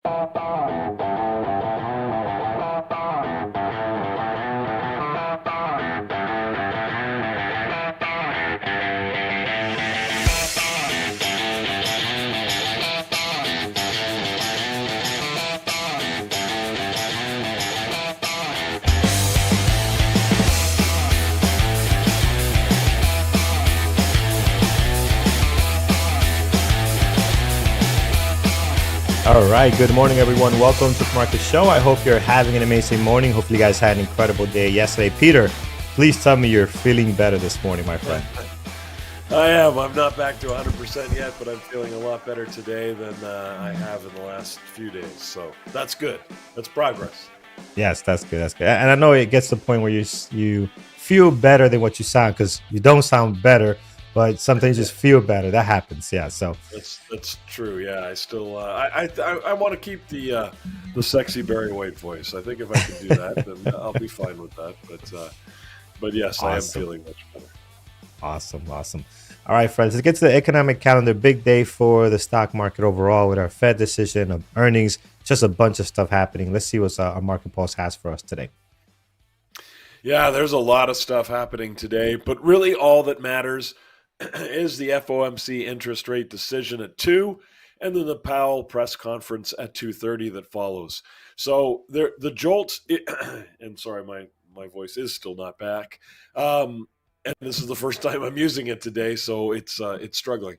All right. Good morning, everyone. Welcome to the Market Show. I hope you're having an amazing morning. Hopefully, you guys had an incredible day yesterday. Peter, please tell me you're feeling better this morning, my friend. I am. I'm not back to 100% yet, but I'm feeling a lot better today than I have in the last few days. So that's good. That's progress. Yes, that's good. That's good. And I know it gets to the point where you feel better than what you sound, because you don't sound better, but sometimes you just feel better. That happens. Yeah. So that's true. Yeah, I still I want to keep the sexy Barry White voice. I think if I can do that, then I'll be fine with that. But yes, awesome. I am feeling much better. Awesome. All right, friends, let's get to the economic calendar. Big day for the stock market overall with our Fed decision of earnings. Just a bunch of stuff happening. Let's see what our Market Pulse has for us today. Yeah, there's a lot of stuff happening today, but really all that matters is the FOMC interest rate decision at 2, and then the Powell press conference at 2:30 that follows. So the jolt, and sorry, my voice is still not back. And this is the first time I'm using it today, so it's struggling.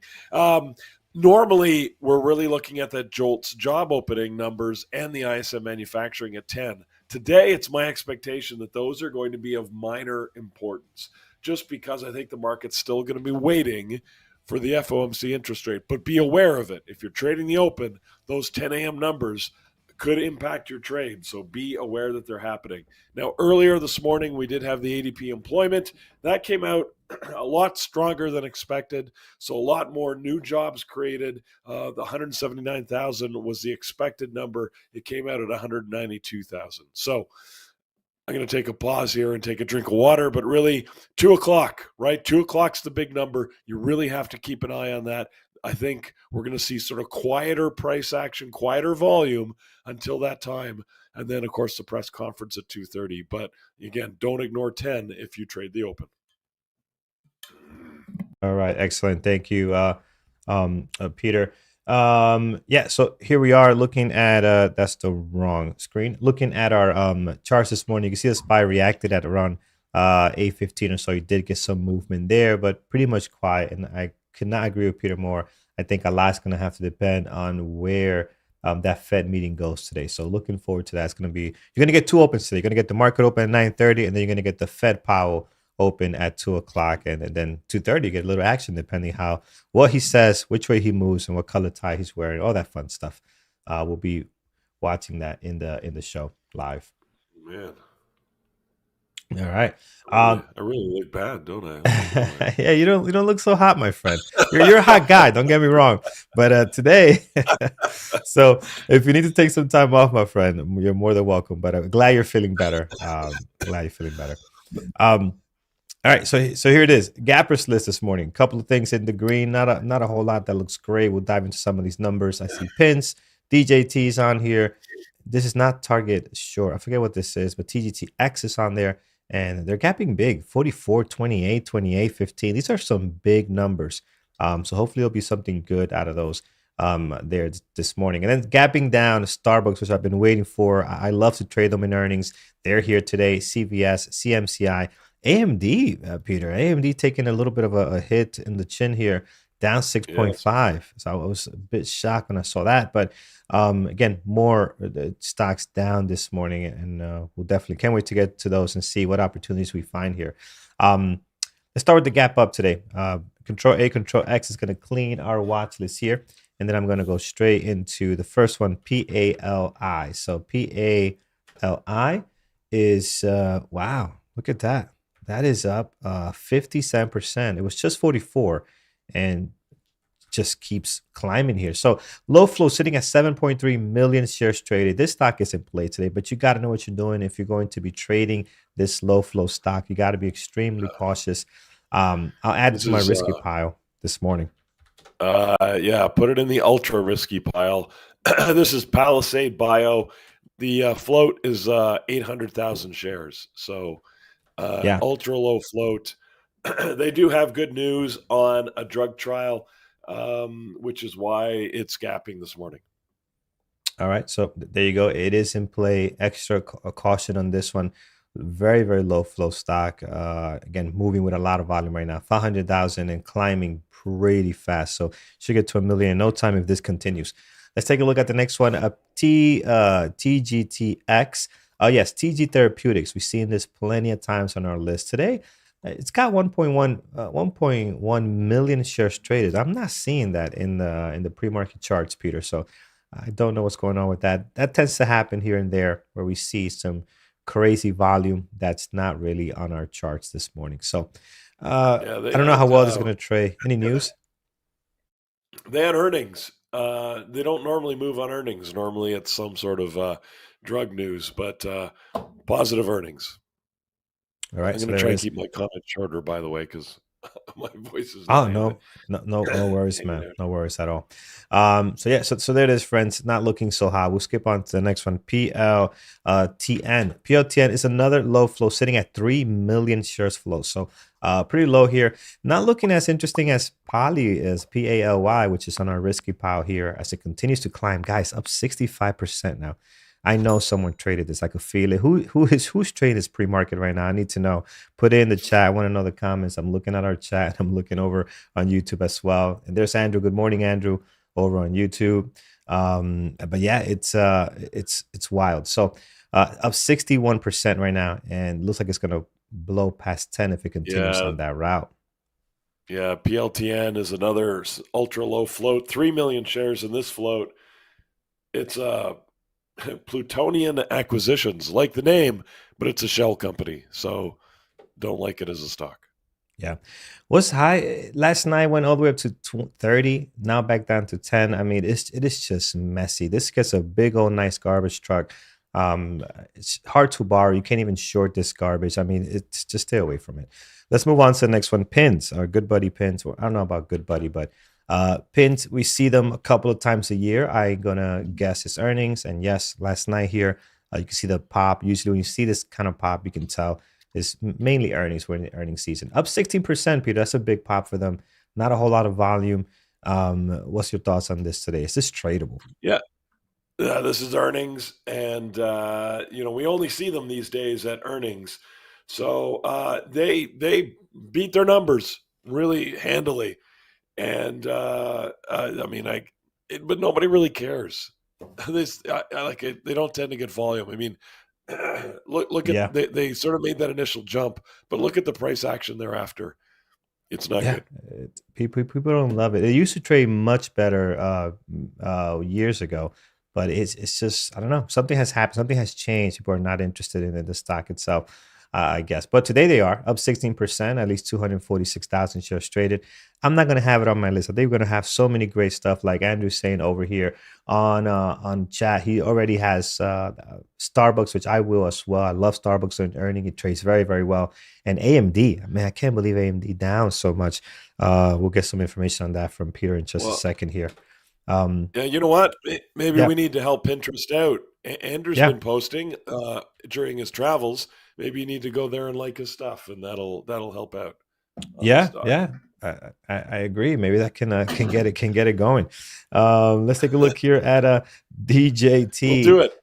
Normally, we're really looking at that JOLTS job opening numbers and the ISM manufacturing at 10. Today, it's my expectation that those are going to be of minor importance, just because I think the market's still going to be waiting for the FOMC interest rate. But be aware of it. If you're trading the open, those 10 a.m. numbers could impact your trade, so be aware that they're happening. Now, earlier this morning, we did have the ADP employment. That came out a lot stronger than expected, so a lot more new jobs created. The 179,000 was the expected number. It came out at 192,000. So I'm going to take a pause here and take a drink of water, but really 2 o'clock, right? 2 o'clock's the big number. You really have to keep an eye on that. I think we're going to see sort of quieter price action, quieter volume until that time. And then, of course, the press conference at 2:30. But again, don't ignore 10 if you trade the open. All right. Excellent. Thank you, Peter. Yeah, so here we are looking at, that's the wrong screen. Looking at our charts this morning. You can see the SPY reacted at around 8:15 or so. You did get some movement there, but pretty much quiet. And I could not agree with Peter more. I think a lot's going to have to depend on where that Fed meeting goes today. So looking forward to that. It's going to be, you're going to get two opens today. You're going to get the market open at 9:30, and then you're going to get the Fed Powell open at 2 o'clock, and then 2:30 get a little action depending how what he says, which way he moves, and what color tie he's wearing, all that fun stuff. We'll be watching that in the show live. Man. All right. I really look bad, don't I? Yeah, you don't look so hot, my friend. You're a hot guy, don't get me wrong. But today, so if you need to take some time off, my friend, you're more than welcome. But I'm glad you're feeling better. All right, so here it is. Gappers list this morning. A couple of things in the green, not a whole lot that looks great. We'll dive into some of these numbers. I see pins, DJTs on here. This is not target short. I forget what this is, but TGTX is on there, and they're gapping big. 44, 28, 28, 15. These are some big numbers. So hopefully there'll be something good out of those there this morning. And then gapping down, Starbucks, which I've been waiting for. I love to trade them in earnings. They're here today. CVS, CMCI. AMD, Peter, AMD taking a little bit of a hit in the chin here, down 6.5. So I was a bit shocked when I saw that. But again, more stocks down this morning, and we'll definitely can't wait to get to those and see what opportunities we find here. Let's start with the gap up today. Control A, Control X is going to clean our watch list here. And then I'm going to go straight into the first one, PALI. So PALI is, wow, look at that. That is up 57%. It was just 44 and just keeps climbing here. So low flow sitting at 7.3 million shares traded. This stock is in play today, but you got to know what you're doing. If you're going to be trading this low flow stock, you got to be extremely cautious. I'll add it to my risky pile this morning. Yeah, put it in the ultra risky pile. This is Palisade Bio. The float is 800,000 shares. So Yeah. ultra low float. They do have good news on a drug trial, which is why it's gapping this morning. All right, so there you go. It is in play. Extra caution on this one. Very, very low flow stock. Again, moving with a lot of volume right now. 500,000 and climbing pretty fast. So should get to a million in no time if this continues. Let's take a look at the next one. TGTX. Oh yes, TG Therapeutics. We've seen this plenty of times on our list today. It's got 1.1 million shares traded. I'm not seeing that in the pre-market charts, Peter. So I don't know what's going on with that. That tends to happen here and there where we see some crazy volume that's not really on our charts this morning. So Yeah, I don't know how well this is going to trade. Any news? they had earnings. They don't normally move on earnings. Normally, it's some sort of drug news, but positive earnings. All I'm right, going so to there it try and is. keep my comments shorter, by the way, because my voice is Oh not no, no worries, hanging man. out. No worries at all. So yeah, so there it is, friends. Not looking so hot. We'll skip on to the next one. PLTN. PLTN is another low flow, sitting at 3 million shares flow. So pretty low here. Not looking as interesting as Poly is, PALY, which is on our risky pile here as it continues to climb. Guys, up 65% now. I know someone traded this. I could feel it. Who's trading this pre-market right now? I need to know. Put it in the chat. I want to know the comments. I'm looking at our chat. I'm looking over on YouTube as well. And there's Andrew. Good morning, Andrew, over on YouTube. But yeah, it's wild. So up 61% right now, and looks like it's gonna blow past 10 if it continues Yeah, on that route. yeah. PLTN is another ultra low float. 3 million shares in this float. It's Plutonian Acquisitions, like the name, but it's a shell company, so don't like it as a stock. Yeah. Was high last night, went all the way up to 30, now back down to 10. I mean, it is just messy. This gets a big old nice garbage truck. It's hard to borrow. You can't even short this garbage. I mean, it's just stay away from it. Let's move on to the next one. Pins, our good buddy pins. Well, I don't know about good buddy, but pins, we see them a couple of times a year. I'm gonna guess his earnings. And yes, last night here, you can see the pop. Usually when you see this kind of pop, you can tell is mainly earnings. We're in the earnings season. Up 16%, Peter. That's a big pop for them. Not a whole lot of volume. What's your thoughts on this today? Is this tradable? Yeah, this is earnings, and we only see them these days at earnings. So they beat their numbers really handily, and I mean, but nobody really cares. I like it. They don't tend to get volume. I mean, look at Yeah. they sort of made that initial jump, but look at the price action thereafter. It's not Yeah, good. people don't love it. It used to trade much better years ago, but it's just I don't know. Something has happened. Something has changed. People are not interested in the stock itself, I guess. But today they are up 16%, at least 246,000 shares traded. I'm not gonna have it on my list. I think we're gonna have so many great stuff, like Andrew's saying over here on chat. He already has Starbucks, which I will as well. I love Starbucks and earning. It trades very, very well. And AMD, man, I can't believe AMD down so much. We'll get some information on that from Peter in just a Well, second here. Um, yeah, you know what? Maybe yeah, we need to help Pinterest out. Andrew's yeah, been posting during his travels. Maybe you need to go there and like his stuff, and that'll help out on the stock. yeah. I agree. Maybe that can get it going. Let's take a look here at We'll do DJT. it.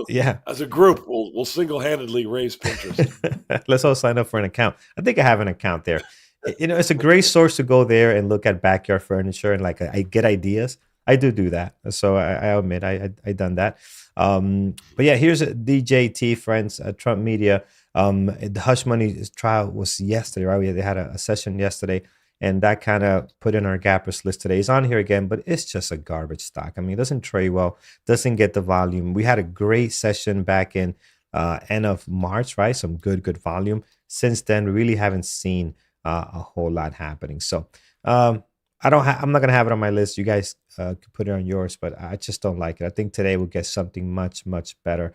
Yeah, As a group, we'll single handedly raise Pinterest. let's all sign up for an account. I think I have an account there. It's a great source to go there and look at backyard furniture and like I get ideas. I do that, so I admit I done that. But yeah, here's a DJT friends, Trump Media. The hush money trial was yesterday, right? They had a session yesterday, and that kind of put in our gappers list today. It's on here again, but it's just a garbage stock. I mean, it doesn't trade well, doesn't get the volume. We had a great session back in end of March, right? Some good volume. Since then, we really haven't seen a whole lot happening. So I'm not gonna have it on my list. You guys could put it on yours, but I just don't like it. I think today we'll get something much better.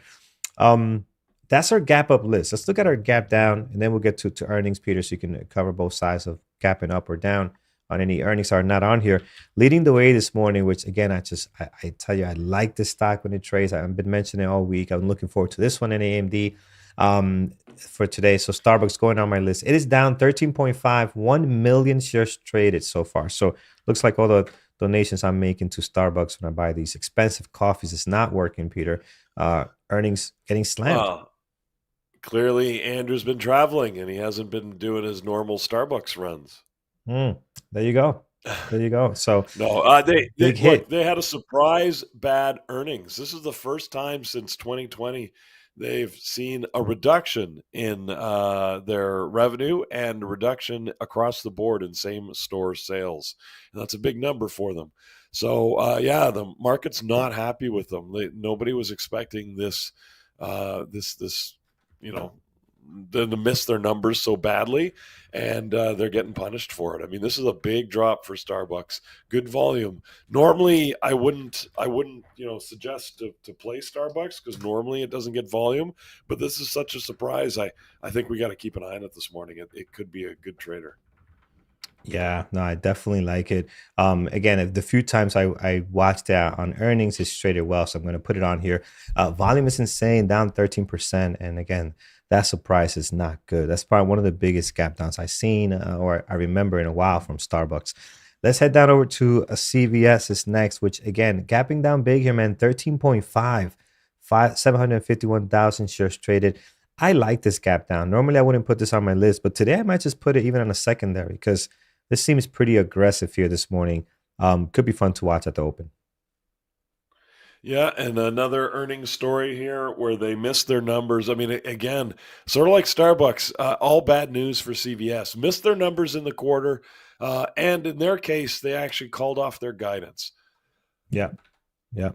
Um, that's our gap up list. Let's look at our gap down, and then we'll get to earnings, Peter, so you can cover both sides of gapping up or down. on any earnings are not on here. Leading the way this morning, which again, I tell you, I like this stock when it trades. I've been mentioning it all week. I'm looking forward to this one in AMD for today. So Starbucks going on my list. It is down 13.5, 1 million shares traded so far. So looks like all the donations I'm making to Starbucks when I buy these expensive coffees is not working, Peter. Earnings getting slammed. Well, clearly Andrew's been traveling and he hasn't been doing his normal Starbucks runs. Mm, there you go. There you go. So No, they big look, hit. they had a surprise bad earnings. This is the first time since 2020 they've seen a reduction in their revenue and a reduction across the board in same store sales. And that's a big number for them. So yeah, the market's not happy with them. Nobody was expecting this this you know them to miss their numbers so badly, and they're getting punished for it. I mean, this is a big drop for Starbucks. Good volume. Normally, I wouldn't suggest to play Starbucks because normally it doesn't get volume. But this is such a surprise. I think we got to keep an eye on it this morning. It could be a good trader. Yeah, no, I definitely like it. Again, if the few times I watched that on earnings, it's traded well, so I'm going to put it on here. Volume is insane, down 13%, and again, that surprise is not good. That's probably one of the biggest gap downs I've seen or I remember in a while from Starbucks. Let's head down over to a CVS is next, which again, gapping down big here, man. 13.5, 751,000 shares traded. I like this gap down. Normally, I wouldn't put this on my list, but today I might just put it even on a secondary because this seems pretty aggressive here this morning. Could be fun to watch at the open. Yeah, and another earnings story here where they missed their numbers. I mean, again, sort of like Starbucks, all bad news for CVS. Missed their numbers in the quarter, and in their case, they actually called off their guidance. Yeah, yeah.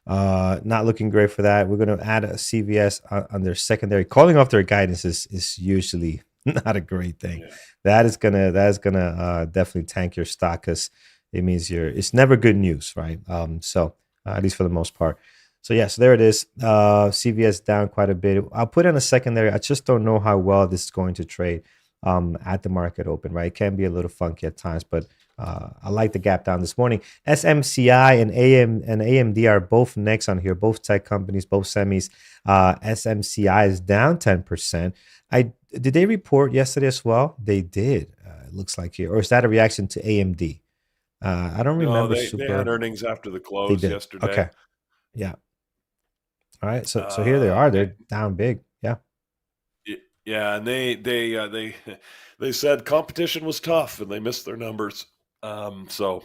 Not looking great for that. We're going to add a CVS on their secondary. Calling off their guidance is usually not a great thing. Yeah. That is gonna definitely tank your stock because it means it's never good news, right? So at least for the most part. So yeah, so there it is. CVS down quite a bit. I'll put in a secondary. I just don't know how well this is going to trade at the market open, right? It can be a little funky at times, but I like the gap down this morning. SMCI and AMD are both next on here, both tech companies, both semis. SMCI is down 10%. I did they report yesterday as well? They did. It looks like here, or is that a reaction to AMD? I don't No, remember they had super. earnings after the They close did. yesterday. Okay. Yeah. All right. So here they Uh, are. They're down big. Yeah. yeah, and they they said competition was tough, and they missed their numbers. So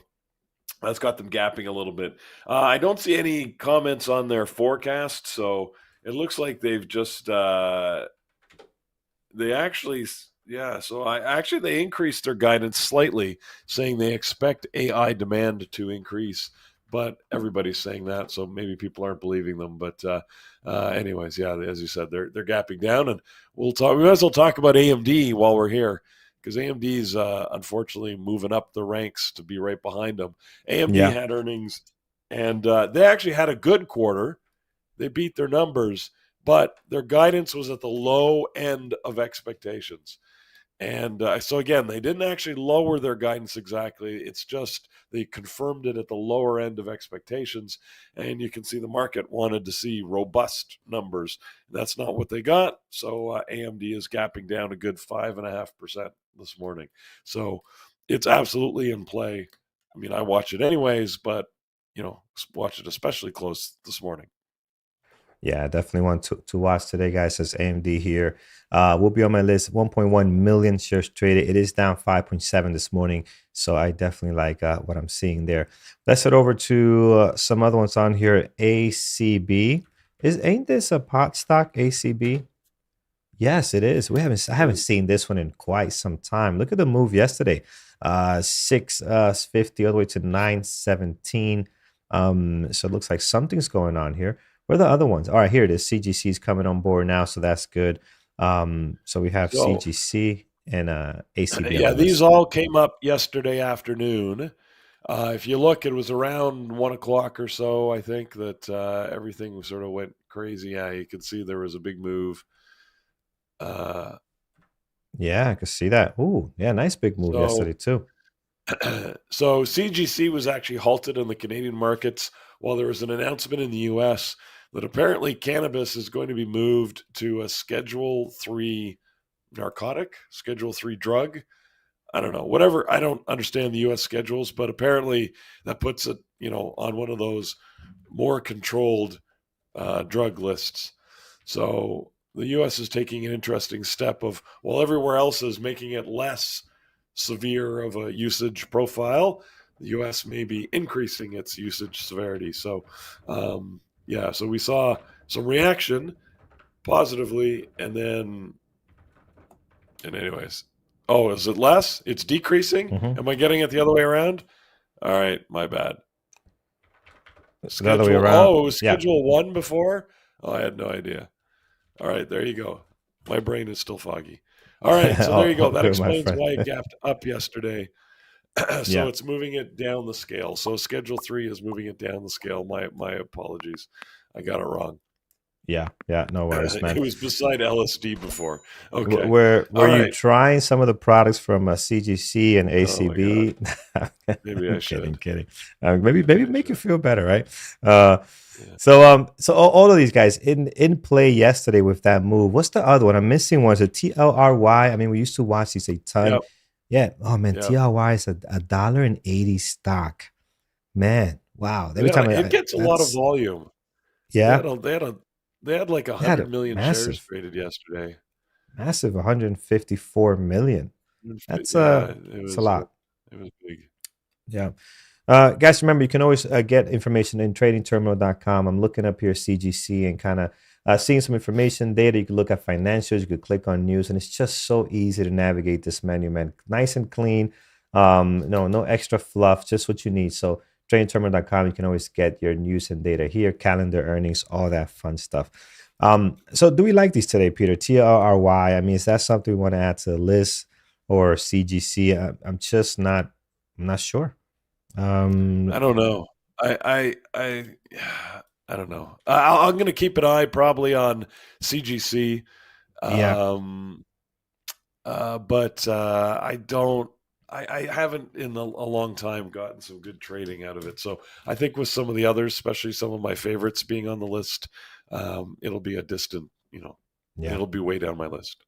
that's got them gapping a little bit. I don't see any comments on their forecast, so it looks like they've just they actually, yeah. So I actually they increased their guidance slightly, saying they expect AI demand to increase. But everybody's saying that, so maybe people aren't believing them. But anyways, yeah, as you said, they're gapping down, and we'll talk. We might as well talk about AMD while we're here, because AMD is unfortunately moving up the ranks to be right behind them. AMD Yeah. had earnings, and they actually had a good quarter. They beat their numbers, but their guidance was at the low end of expectations. And so again, they didn't actually lower their guidance exactly. It's just they confirmed it at the lower end of expectations. And you can see the market wanted to see robust numbers. That's not what they got. So AMD is gapping down a good 5.5% this morning. So it's absolutely in play. I mean, I watch it anyways, but watch it especially close this morning. Yeah, I definitely want to watch today, guys. Says AMD here. Will be on my list. 1.1 million shares traded. It is down 5.7 this morning. So I definitely like what I'm seeing there. Let's head over to some other ones on here. ACB. Ain't this a pot stock, ACB? Yes, it is. I haven't seen this one in quite some time. Look at the move yesterday. 650 all the way to 917. So it looks like something's going on here. Where are the other ones? All right, here it is. CGC is coming on board now, so that's good. So we have So CGC and ACB on yeah, the these list. all came up yesterday afternoon. If you look, it was around 1 o'clock or so. I think that everything sort of went crazy. Yeah, you can see there was a big move. Uh, Yeah, I can see that. Ooh, yeah, nice big move so yesterday too. So CGC was actually halted in the Canadian markets while there was an announcement in the US that apparently cannabis is going to be moved to a Schedule 3 narcotic, Schedule 3 drug. I don't know, whatever. I don't understand the US schedules, but apparently that puts it, on one of those more controlled drug lists. So the U.S. is taking an interesting step of, while everywhere else is making it less severe of a usage profile, the U.S. may be increasing its usage severity. So, so we saw some reaction positively, and anyways, oh, is it less? It's decreasing? Mm-hmm. Am I getting it the other way around? All right, my bad. The other way around. It was Schedule 1 before? Oh, I had no idea. All right, there you go. My brain is still foggy. All right, so there you go. That Good, my explains friend. why it gapped up yesterday. So Yeah. it's moving it down the scale. So Schedule 3 is moving it down the scale. My apologies. I got it wrong. Yeah. No worries, man. It was beside LSD before. Okay. Were All you right. trying some of the products from CGC and Oh my God. ACB? Maybe I should. Kidding. Maybe Maybe I make you should. feel better, right? Uh, Yeah. so all of these guys in play yesterday with that move. What's the other one? I'm missing one. Is it TLRY? I mean, we used to watch these a ton. Yep. Yeah. Oh man, Yep. TLY is $1.80 stock. Man, wow. Every Yeah. time It gets a lot of that's volume. They yeah, had a they had a they had like they had 100 a million shares massive, traded yesterday. massive 154 million. That's Yeah, it's a lot. it was big. Yeah. Guys, remember, you can always get information in tradingterminal.com. I'm looking up here CGC and kind of seeing some information data. You can look at financials, you could click on news, and it's just so easy to navigate this menu, man. Nice and clean. No extra fluff, just what you need. So tradingterminal.com, you can always get your news and data here, calendar, earnings, all that fun stuff. So do we like these today, Peter? TLRY. I mean, is that something we want to add to the list or CGC? I'm just not. I'm not sure. I don't know. I I don't know. I'm going to keep an eye probably on CGC, Yeah, um, but I don't. I haven't in a long time gotten some good trading out of it. So I think with some of the others, especially some of my favorites being on the list, it'll be a distant. yeah. It'll be way down my list.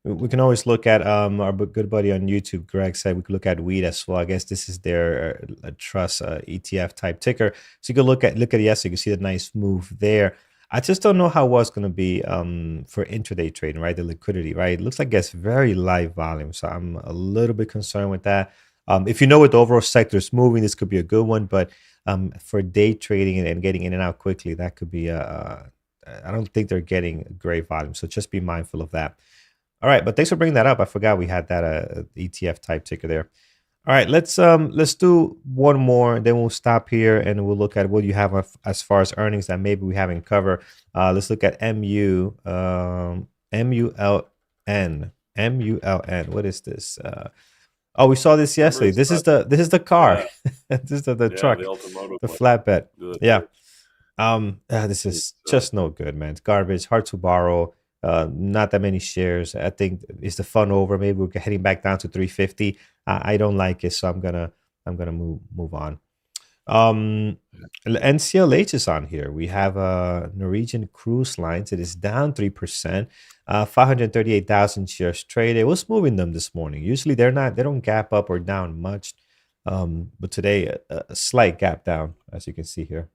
We can always look at our good buddy on YouTube. Greg said we could look at wheat as well. I guess this is their trust ETF type ticker. So you can look at it yesterday. You can see the nice move there. I just don't know how well it's going to be for intraday trading, right? The liquidity, right? It looks like it's very light volume, so I'm a little bit concerned with that. If you know what the overall sector is moving, this could be a good one, but for day trading and getting in and out quickly, that could be I don't think they're getting great volume, so just be mindful of that. All right, but thanks for bringing that up. I forgot we had that ETF type ticker there. All right, let's do one more, then we'll stop here and we'll look at what you have as far as earnings that maybe we haven't covered. Let's look at MULN. What is this? Oh, we saw this Remember, yesterday. it's This is the car. yeah, This is the yeah, the truck, Ultimoto the one. flatbed. The Yeah. third. This is It's just no good, man. It's garbage, hard to borrow. Not that many shares. I think is the fun over. Maybe we're heading back down to 350. I don't like it, so I'm gonna move on. Um, NCLH is on here. We have Norwegian Cruise Lines. It is down 3%. 538,000 shares traded. What's moving them this morning? Usually they're not. They don't gap up or down much. But today a slight gap down, as you can see here.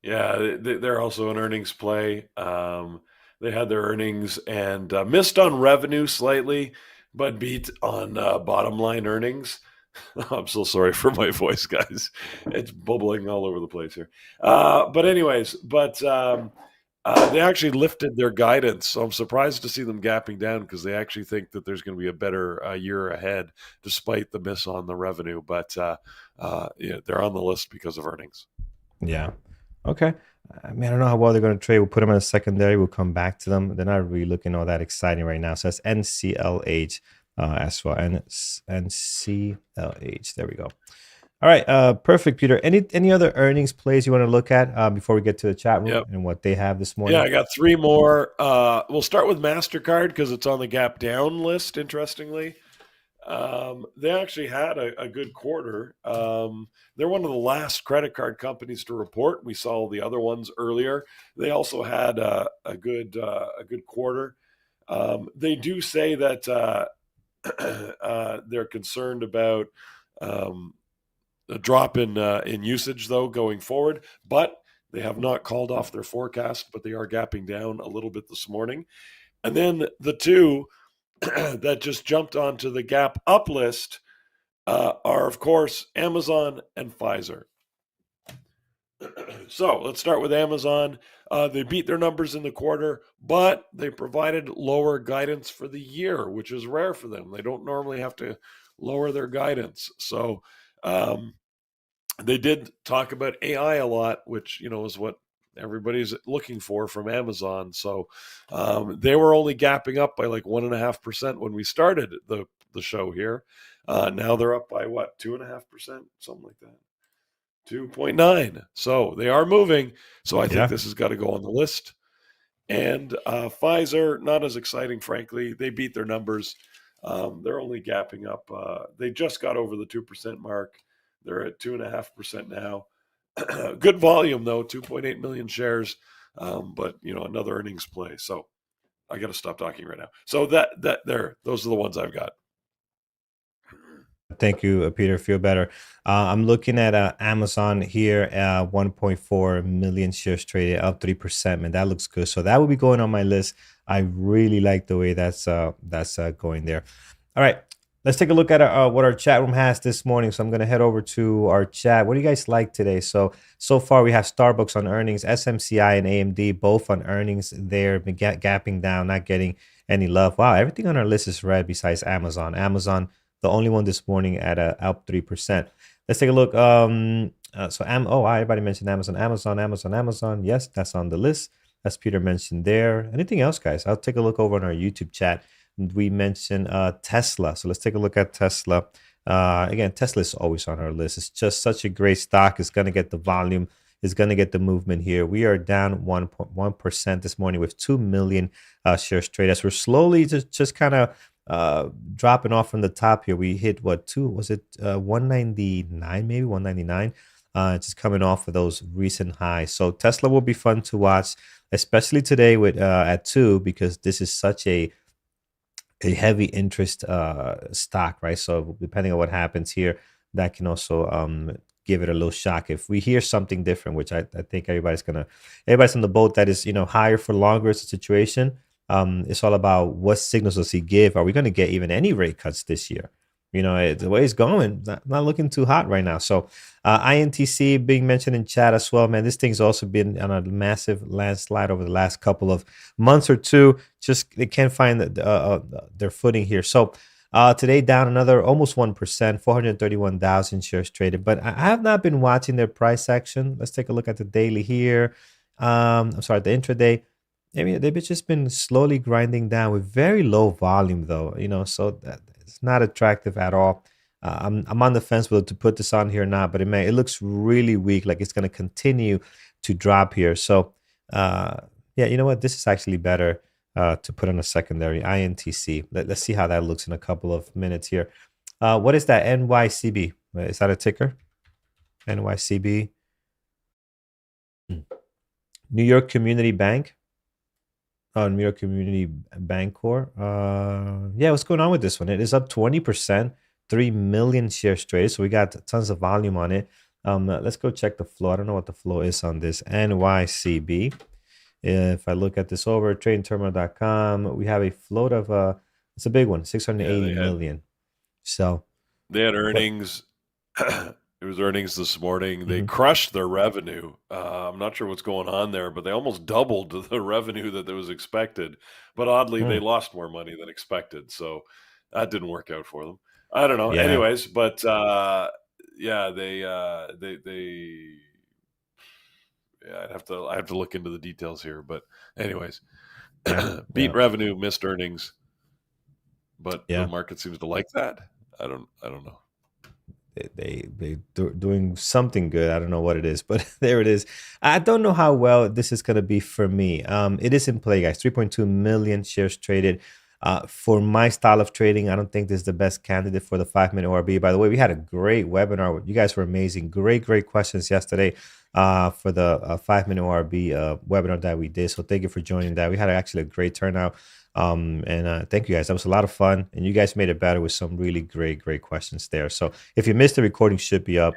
Yeah, they're also an earnings play. They had their earnings and missed on revenue slightly, but beat on bottom line earnings. I'm so sorry for my voice, guys. It's bubbling all over the place here. But anyways, they actually lifted their guidance. So I'm surprised to see them gapping down because they actually think that there's going to be a better year ahead despite the miss on the revenue. But yeah, they're on the list because of earnings. Yeah. Okay. I mean, I don't know how well they're going to trade. We'll put them in a secondary. We'll come back to them. They're not really looking all that exciting right now. So that's NCLH as well. NCLH. There we go. All right. Perfect, Peter. Any other earnings plays you want to look at before we get to the chat room Yep. and what they have this Yeah, morning? I got three more. We'll start with MasterCard because it's on the gap down list, interestingly. They actually had a good quarter. They're one of the last credit card companies to report. We saw the other ones earlier. They also had a good quarter. They do say that they're concerned about um, a drop in usage though going forward, but they have not called off their forecast, but they are gapping down a little bit this morning. And then the two that just jumped onto the gap up list are, of course, Amazon and Pfizer. So let's start with Amazon. They beat their numbers in the quarter, but they provided lower guidance for the year, which is rare for them. They don't normally have to lower their guidance. So um, they did talk about AI a lot, which is what everybody's looking for from Amazon. So they were only gapping up by like 1.5% when we started the show here. Now they're up by what, 2.5%, something like that. 2.9. So they are moving. So I think Yeah. this has got to go on the list. And Pfizer, not as exciting, frankly. They beat their numbers. They're only gapping up. They just got over the 2% mark. They're at 2.5% now. Good volume, though, 2.8 million shares. But, another earnings play. So I got to stop talking right now. So those are the ones I've got. Thank you, Peter. Feel better. I'm looking at Amazon here, 1.4 million shares traded, up 3%. Man, that looks good. So that will be going on my list. I really like the way that's going there. All right, let's take a look at what our chat room has this morning. So I'm going to head over to our chat. What do you guys like today? So far we have Starbucks on earnings, SMCI and AMD both on earnings. They're gapping down, not getting any love. Wow, everything on our list is red besides Amazon. Amazon, the only one this morning at up 3%. Let's take a look. Everybody mentioned Amazon, Amazon. Yes, that's on the list. As Peter mentioned there. Anything else, guys? I'll take a look over on our YouTube chat. We mentioned Tesla. So let's take a look at Tesla. Again, Tesla is always on our list. It's just such a great stock. It's going to get the volume. It's going to get the movement here. We are down 1.1% this morning with 2 million shares traded. As we're slowly just kind of dropping off from the top here. We hit what, 199, maybe 199, just coming off of those recent highs. So Tesla will be fun to watch, especially today with at 2, because this is such a heavy interest stock, right? So depending on what happens here, that can also give it a little shock. If we hear something different, which I think everybody's on the boat that is, higher for longer is the situation. It's all about what signals does he give? Are we going to get even any rate cuts this year? The way it's going, not looking too hot right now. So INTC being mentioned in chat as well, man. This thing's also been on a massive landslide over the last couple of months or two. Just they can't find their footing here. So today down another almost 1%, 431,000 shares traded. But I have not been watching their price action. Let's take a look at the daily here. I'm sorry, the intraday. Maybe they've just been slowly grinding down with very low volume, though. So that it's not attractive at all. I'm on the fence whether to put this on here or not, but it looks really weak, like it's going to continue to drop here. So, yeah, you know what? This is actually better to put on a secondary INTC. Let's see how that looks in a couple of minutes here. What is that? NYCB? Is that a ticker? NYCB? New York Community Bank. Oh, New York Community Bancorp. Yeah, what's going on with this one? It is up 20%, 3 million shares traded. So we got tons of volume on it. Let's go check the flow. I don't know what the flow is on this NYCB. If I look at this over tradingterminal.com, we have a float of it's a big one, 680 million. So they had earnings. It was earnings this morning. They crushed their revenue. I'm not sure what's going on there, but they almost doubled the revenue that was expected. But oddly, they lost more money than expected. So that didn't work out for them. I don't know. Yeah. Anyways, but yeah, I have to look into the details here. But anyways, beat revenue, missed earnings. But the market seems to like that. I don't know. They're doing something good. I don't know what it is, but there it is. I don't know how well this is going to be for me. It is in play, guys. 3.2 million shares traded. For my style of trading, I don't think this is the best candidate for the 5 minute ORB. By the way, we had a great webinar. You guys were amazing. Great questions yesterday for the 5 minute ORB webinar that we did. So thank you for joining that. We had actually a great turnout. And thank you guys. That was a lot of fun. And you guys made it better with some really great questions there. So if you missed the recording, should be up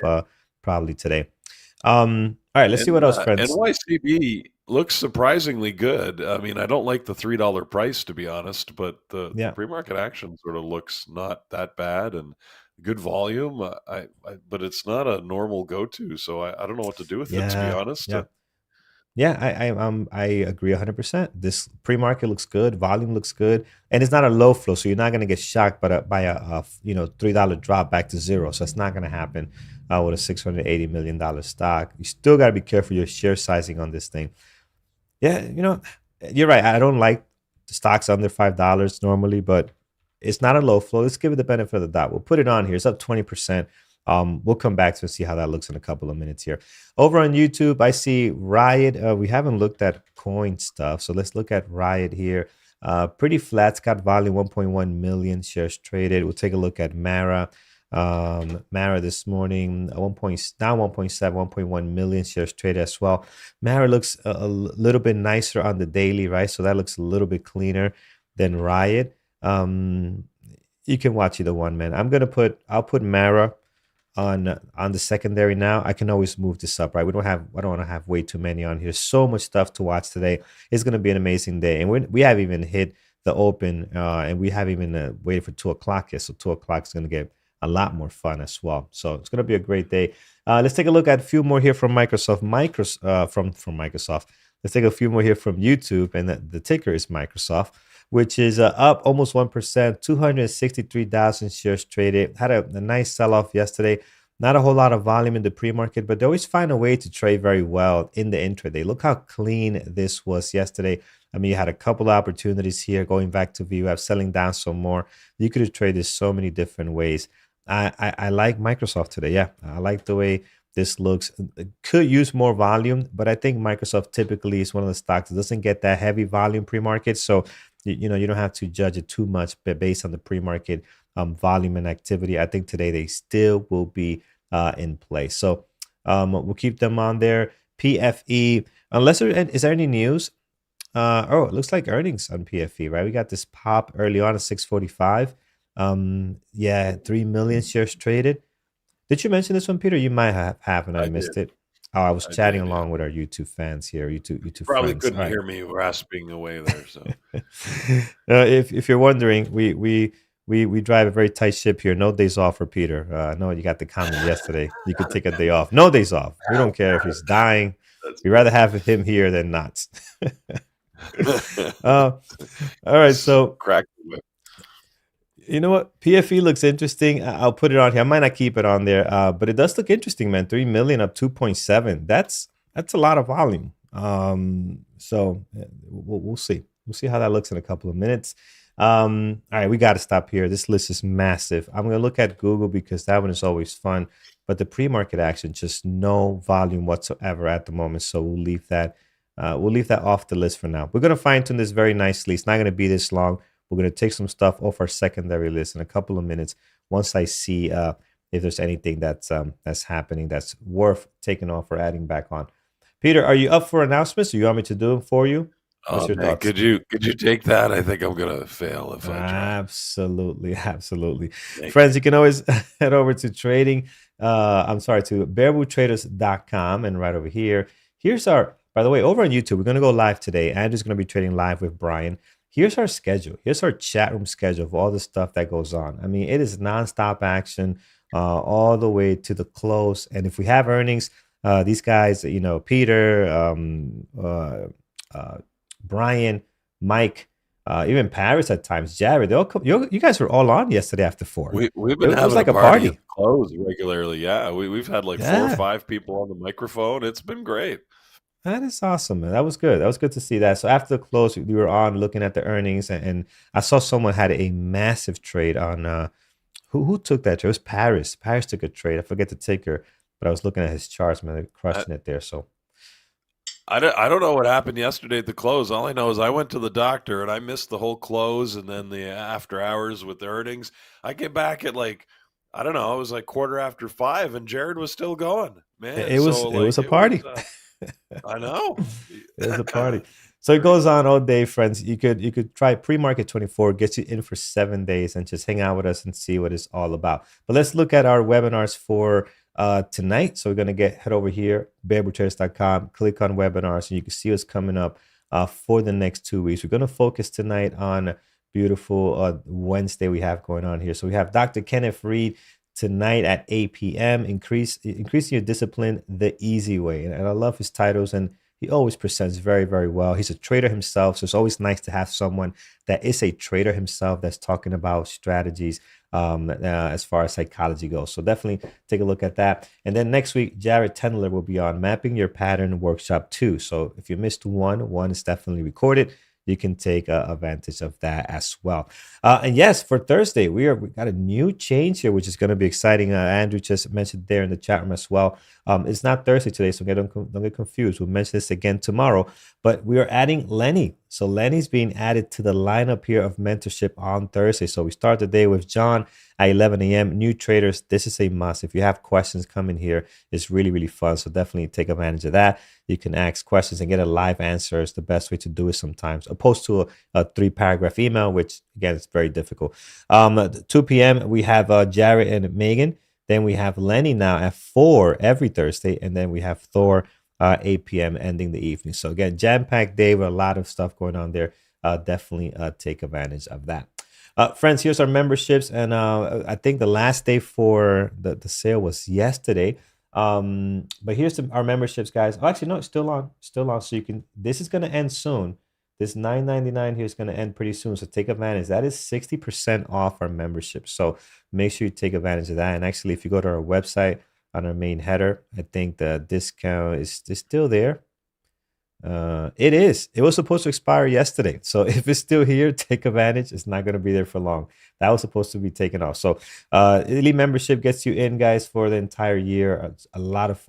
probably today. All right, let's see And what else, friends. NYCB looks surprisingly good. I mean, I don't like the $3 price, to be honest, but the Yeah. pre-market action sort of looks not that bad and good volume. But it's not a normal go-to, so I don't know what to do with it, to be Yeah. honest. Yeah. Yeah, I agree 100%. This pre-market looks good, volume looks good, and it's not a low flow, so you're not going to get shocked by a $3 drop back to zero. So it's not going to happen with a $680 million stock. You still got to be careful your share sizing on this thing. Yeah, you're right. I don't like the stocks under $5 normally, but it's not a low flow. Let's give it the benefit of the doubt. We'll put it on here. It's up 20%. We'll come back to see how that looks in a couple of minutes here. Over on YouTube, I see Riot. We haven't looked at coin stuff, so let's look at Riot here. Pretty flat. It's got volume 1.1 million shares traded. We'll take a look at Mara. Mara this morning, 1.7, 1.1 million shares traded as well. Mara looks a little bit nicer on the daily, right? So that looks a little bit cleaner than Riot. You can watch either one, man. I'll put Mara on the secondary now. I can always move this up, right? I don't want to have way too many on here. So much stuff to watch today. It's going to be an amazing day, and we haven't even hit the open, and we haven't even waited for 2 o'clock yet. So 2 o'clock is going to get a lot more fun as well. So it's going to be a great day. Let's take a look at a few more here from Microsoft. From Microsoft. Let's take a few more here from YouTube, and the ticker is Microsoft, which is up almost 1%, 263,000 shares traded. Had a nice sell off yesterday. Not a whole lot of volume in the pre-market, but they always find a way to trade very well in the intraday. Look how clean this was yesterday. I mean, you had a couple of opportunities here going back to VWAP, selling down some more. You could have traded so many different ways. I like Microsoft today. Yeah, I like the way this looks. It could use more volume, but I think Microsoft typically is one of the stocks that doesn't get that heavy volume pre-market. So you don't have to judge it too much based on the pre-market volume and activity. I think today they still will be in place. So we'll keep them on there. PFE, unless is there any news? It looks like earnings on PFE, right? We got this pop early on at 6:45. Yeah, 3 million shares traded. Did you mention this one, Peter? You might have, and I I missed did. it. Oh, I was I chatting did, yeah. along with our YouTube fans here, YouTube Probably friends. couldn't All right. hear me rasping away there, so. If you're wondering, we drive a very tight ship here. No days off for Peter. I know you got the comment yesterday. You could take a day off. No days off. We don't care if he's dying. That's We'd rather have him here than not. uh, all right. So Crack the whip. you know what? PFE looks interesting. I'll put it on here. I might not keep it on there, but it does look interesting, man. 3 million up 2.7. That's a lot of volume. So we'll see. We'll see how that looks in a couple of minutes. All right, we got to stop here. This list is massive. I'm gonna look at Google because that one is always fun, but the pre-market action just no volume whatsoever at the moment. So we'll leave that. We'll leave that off the list for now. We're gonna fine tune this very nicely. It's not gonna be this long. We're going to take some stuff off our secondary list in a couple of minutes once I see if there's anything that's happening that's worth taking off or adding back on. Peter, are you up for announcements? Do you want me to do them for you? What's Oh, your man, thoughts? could you take that? I think I'm gonna fail if I try. Absolutely, absolutely. Thank Friends, you can always head over to bearbootraders.com, and right over here, here's our, by the way, over on YouTube, we're going to go live today. Andrew's going to be trading live with Brian. Here's our schedule. Here's our chat room schedule of all the stuff that goes on. I mean, it is nonstop action all the way to the close. And if we have earnings, these guys, Peter, Brian, Mike, even Paris at times, Jared, they all come. You guys were all on yesterday after 4. We've been It was having like a a party at party. the close regularly. Yeah, we've had like 4 or Yeah. 5 people on the microphone. It's been great. That is awesome, man. That was good. That was good to see that. So after the close, we were on looking at the earnings, and I saw someone had a massive trade on who took that trade? It was Paris. Paris took a trade. I forget the ticker, but I was looking at his charts, man. They're I, crushing it there. So I don't know what happened yesterday at the close. All I know is I went to the doctor and I missed the whole close and then the after hours with the earnings. I get back at like, I don't know, it was like quarter after 5 and Jared was still going, man. So It was like a it was, party. I know. It was a party. So it goes Crazy. on all day, friends. You could try pre-market 24, gets you in for 7 days and just hang out with us and see what it's all about. But let's look at our webinars for tonight. So we're gonna head over here, bearbuters.com, click on webinars, and you can see what's coming up for the next 2 weeks. We're gonna focus tonight on beautiful Wednesday we have going on here. So we have Dr. Kenneth Reed tonight at 8 p.m. Increasing your discipline the easy way. And I love his titles, and he always presents very, very well. He's a trader himself, so it's always nice to have someone that is a trader himself that's talking about strategies as far as psychology goes. So definitely take a look at that. And then next week, Jared Tendler will be on Mapping Your Pattern Workshop 2. So if you missed one is definitely recorded. You can take advantage of that as well. And yes, for Thursday, we got a new change here, which is going to be exciting. Andrew just mentioned there in the chat room as well. It's not Thursday today, so don't get confused. We'll mention this again tomorrow. But we are adding Lenny. So Lenny's being added to the lineup here of mentorship on Thursday. So we start the day with John at 11 a.m. New traders, this is a must. If you have questions coming here, it's really, really fun. So definitely take advantage of that. You can ask questions and get a live answer. It's the best way to do it sometimes, opposed to a 3-paragraph email, which again is very difficult. 2 p.m. we have Jared and Megan. Then we have Lenny now at 4 every Thursday, and then we have Thor 8 p.m. ending the evening. So again, jam-packed day with a lot of stuff going on there. Definitely take advantage of that. Friends, here's our memberships, and I think the last day for the sale was yesterday. But here's our memberships, guys. Oh, actually, no, it's still on, still on. So you can. This is gonna end soon. This $9.99 here is gonna end pretty soon. So take advantage. That is 60% off our membership. So make sure you take advantage of that. And actually, if you go to our website on our main header, I think the discount is still there. It is. It was supposed to expire yesterday. So if it's still here, take advantage. It's not going to be there for long. That was supposed to be taken off. So elite membership gets you in, guys, for the entire year. A lot of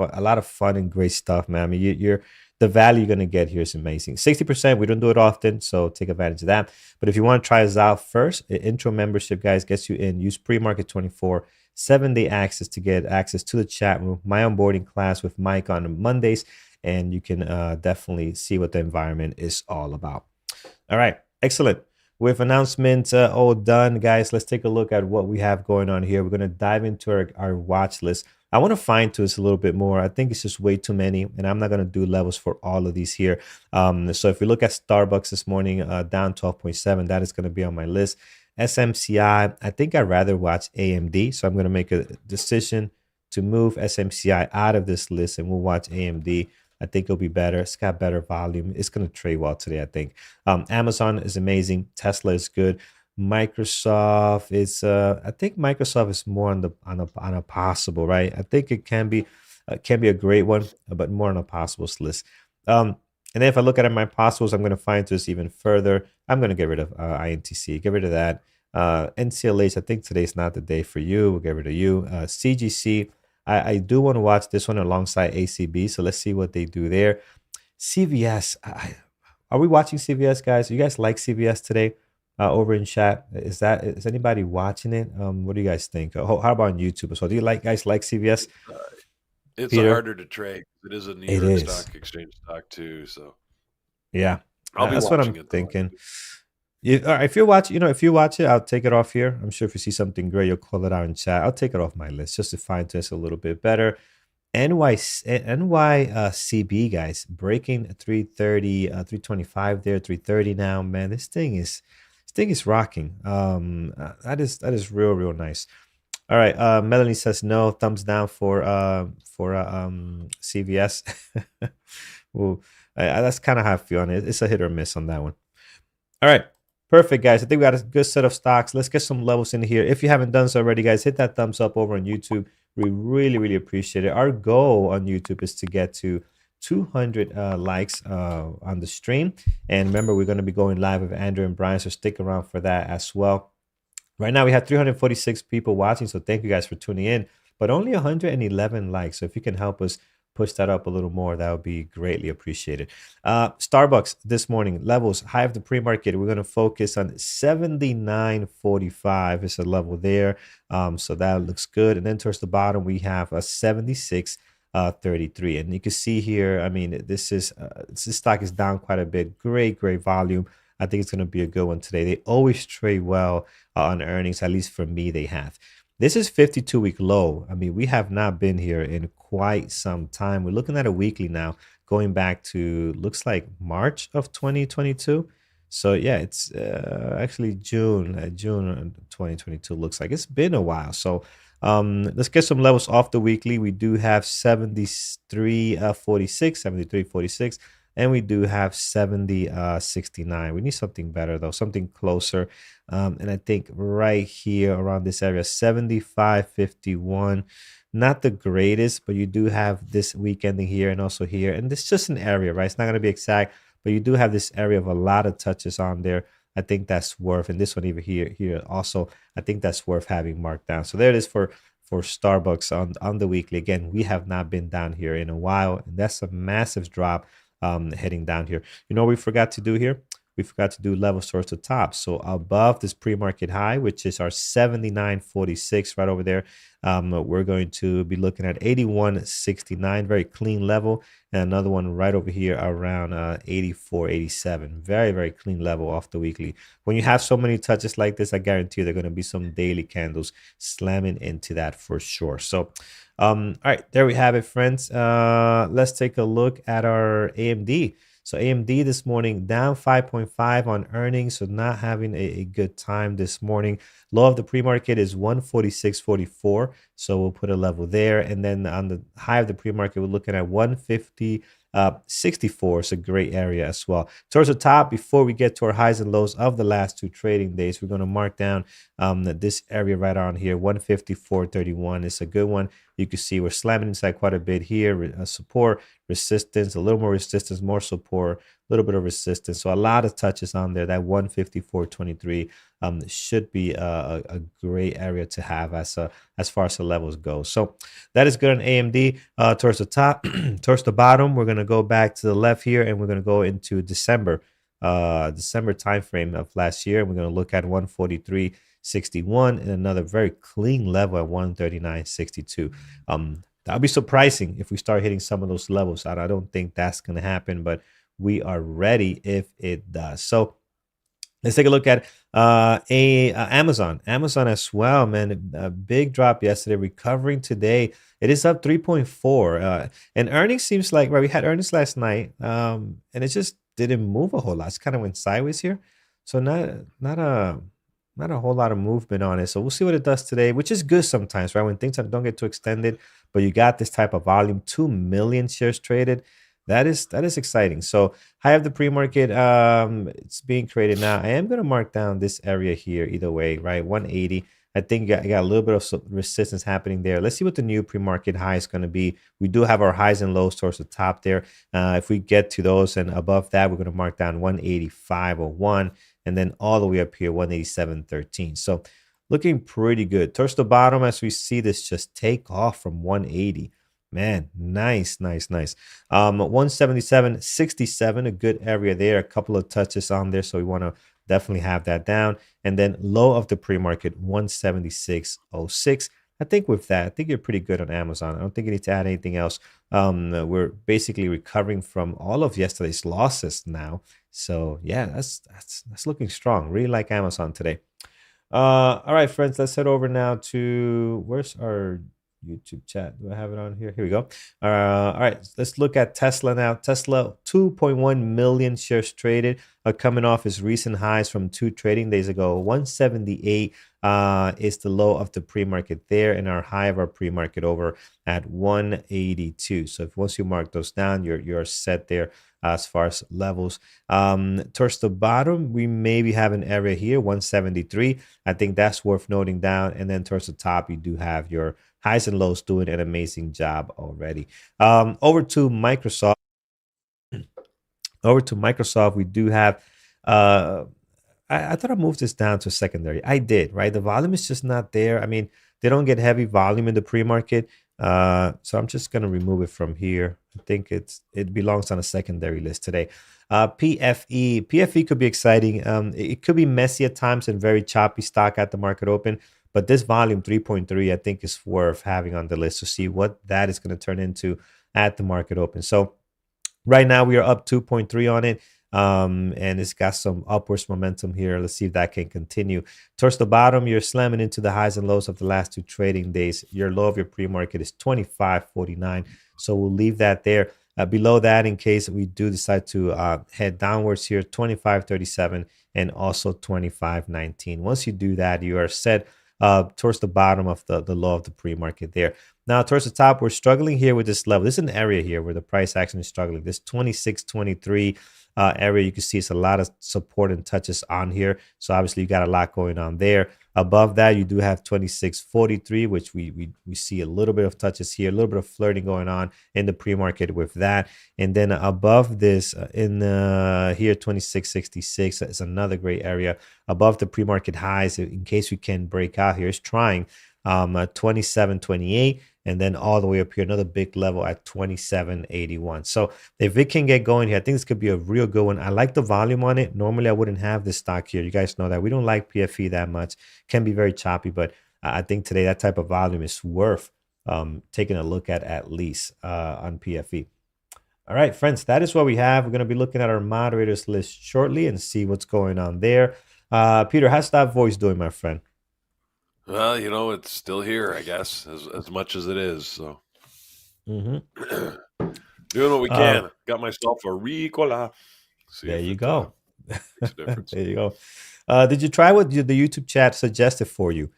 fun and great stuff, man. I mean, you're the value you're going to get here is amazing. 60%, we don't do it often, so take advantage of that. But if you want to try this out first, intro membership, guys, gets you in. Use pre-market 24, 7-day access to get access to the chat room, my onboarding class with Mike on Mondays, and you can definitely see what the environment is all about. All right, excellent. With announcements all done, guys, let's take a look at what we have going on here. We're going to dive into our watch list. I want to fine tune this a little bit more. I think it's just way too many, and I'm not going to do levels for all of these here. So if we look at Starbucks this morning, down 12.7, that is going to be on my list. SMCI, I think I'd rather watch AMD, so I'm going to make a decision to move SMCI out of this list, and we'll watch AMD. I think it'll be better. It's got better volume. It's going to trade well today, I think. Amazon is amazing. Tesla is good. Microsoft is, I think Microsoft is more on a possible, right? I think it can be a great one, but more on a possibles list. And then if I look at my possibles, I'm going to fine tune this even further. I'm going to get rid of INTC, get rid of that. NCLH, I think today's not the day for you. We'll get rid of you. CGC, I do want to watch this one alongside ACB, so let's see what they do there. CVS, are we watching CVS, guys? You guys like CVS today over in chat? Is anybody watching it? What do you guys think? How about on YouTube? So do you guys like CVS? It's Peter? harder to trade. It is a New It York is. Stock Exchange stock too, so Yeah, I'll be that's what I'm watching it though. thinking. If you watch, if you watch it, I'll take it off here. I'm sure if you see something great, you'll call it out in chat. I'll take it off my list just to fine tune this a little bit better. NYCB, guys, breaking 330, 325 there, 330 now. Man, this thing is rocking. That is real nice. All right, Melanie says no. Thumbs down for CVS. Well, that's kind of how I feel on it. It's a hit or miss on that one. All right. Perfect, guys. I think we got a good set of stocks. Let's get some levels in here. If you haven't done so already, guys, hit that thumbs up over on YouTube. We really appreciate it. Our goal on YouTube is to get to 200 likes on the stream. And remember, we're going to be going live with Andrew and Brian, so stick around for that as well. Right now, we have 346 people watching, so thank you guys for tuning in. But only 111 likes. So if you can help us push that up a little more, that would be greatly appreciated. Starbucks this morning, levels, high of the pre-market. We're going to focus on 79.45. It's a level there. So that looks good. And then towards the bottom, we have a 76.33. And you can see here, I mean, this stock is down quite a bit. Great volume. I think it's going to be a good one today. They always trade well on earnings, at least for me, they have. This is 52-week low. I mean, we have not been here in quite some time. We're looking at a weekly now, going back to, looks like March of 2022. So yeah, it's actually June 2022 looks like. It's been a while. So let's get some levels off the weekly. We do have 73.46, and we do have 70.69. We need something better though, something closer. And I think right here around this area, 75.51. Not the greatest, but you do have this week ending here and also here. And it's just an area, right? It's not going to be exact, but you do have this area of a lot of touches on there. I think that's worth, and this one even here also, I think that's worth having marked down. So there it is for Starbucks on the weekly. Again, we have not been down here in a while, and that's a massive drop heading down here. You know what we forgot to do here? We forgot to do level source to top. So above this pre-market high, which is our 79.46 right over there, we're going to be looking at 81.69, very clean level, and another one right over here around 84.87. Very clean level off the weekly. When you have so many touches like this, I guarantee you there are going to be some daily candles slamming into that for sure. So all right, there we have it, friends. Let's take a look at our AMD. So AMD this morning down 5.5 on earnings, so not having a good time this morning. Low of the pre-market is 146.44, so we'll put a level there. And then on the high of the pre-market, we're looking at 150.64. It's a great area as well. Towards the top, before we get to our highs and lows of the last two trading days, we're going to mark down this area right on here, 154.31. It's a good one. You can see we're slamming inside quite a bit here. Support, resistance, a little more resistance, more support, a little bit of resistance. So a lot of touches on there. That 154.23 should be a great area to have as far as the levels go. So that is good on AMD. Towards the top, towards the bottom, we're going to go back to the left here, and we're going to go into December time frame of last year. We're going to look at 143.61 and another very clean level at 139.62. That would be surprising if we start hitting some of those levels. I don't think that's going to happen, but we are ready if it does. So let's take a look at Amazon. Amazon as well, man. A big drop yesterday, recovering today. It is up 3.4. And earnings seems like, right, we had earnings last night, and it just didn't move a whole lot. It's kind of went sideways here. So not a whole lot of movement on it. So we'll see what it does today, which is good sometimes, right? When things don't get too extended, but you got this type of volume, 2 million shares traded. That is exciting. So high of the pre-market, it's being created now. I am going to mark down this area here either way, right? 180. I think I got a little bit of resistance happening there. Let's see what the new pre-market high is going to be. We do have our highs and lows towards the top there. If we get to those and above that, we're going to mark down 185.01 and then all the way up here, 187.13. So looking pretty good. Towards the bottom, as we see this just take off from 180. Man, nice. 177.67, a good area there. A couple of touches on there, so we want to definitely have that down. And then low of the pre-market, 176.06. I think with that, I think you're pretty good on Amazon. I don't think you need to add anything else. We're basically recovering from all of yesterday's losses now. So yeah, that's looking strong. Really like Amazon today. All right, friends, let's head over now to, where's our YouTube chat? Do I have it on here? Here we go. All right, let's look at Tesla now. Tesla, 2.1 million shares traded, coming off its recent highs from 2 trading days ago. 178 is the low of the pre-market there, and our high of our pre-market over at 182. So if once you mark those down, you're set there as far as levels. Towards the bottom, we maybe have an area here, 173. I think that's worth noting down. And then towards the top, you do have your highs and lows doing an amazing job already. Over to Microsoft. We do have, I thought I moved this down to secondary. I did, right? The volume is just not there. I mean, they don't get heavy volume in the pre-market. So I'm just gonna remove it from here. I think it belongs on a secondary list today. PFE could be exciting. It could be messy at times and very choppy stock at the market open. But this volume 3.3, I think, is worth having on the list to see what that is going to turn into at the market open. So right now, we are up 2.3 on it. And it's got some upwards momentum here. Let's see if that can continue. Towards the bottom, you're slamming into the highs and lows of the last 2 trading days. Your low of your pre-market is 25.49. So we'll leave that there. Below that, in case we do decide to head downwards here, 25.37 and also 25.19. Once you do that, you are set towards the bottom of the low of the pre-market there. Now, towards the top, we're struggling here with this level. This is an area here where the price action is struggling. This 26.23 area, you can see it's a lot of support and touches on here. So obviously, you got a lot going on there. Above that, you do have 26.43, which we see a little bit of touches here, a little bit of flirting going on in the pre-market with that. And then above this, in here, 26.66 is another great area. Above the pre-market highs, in case we can break out here, is trying 27.28, and then all the way up here, another big level at 27.81. So if it can get going here, I think this could be a real good one. I like the volume on it. Normally, I wouldn't have this stock here. You guys know that we don't like PFE that much. Can be very choppy, but I think today that type of volume is worth taking a look at least on PFE. All right, friends, that is what we have. We're going to be looking at our moderators list shortly and see what's going on there. Peter, how's that voice doing, my friend? Well, it's still here, I guess, as much as it is. So Mm-hmm. doing what we can. Got myself a Ricola. See there if you it go. makes a difference. There you go. Did you try what the YouTube chat suggested for you?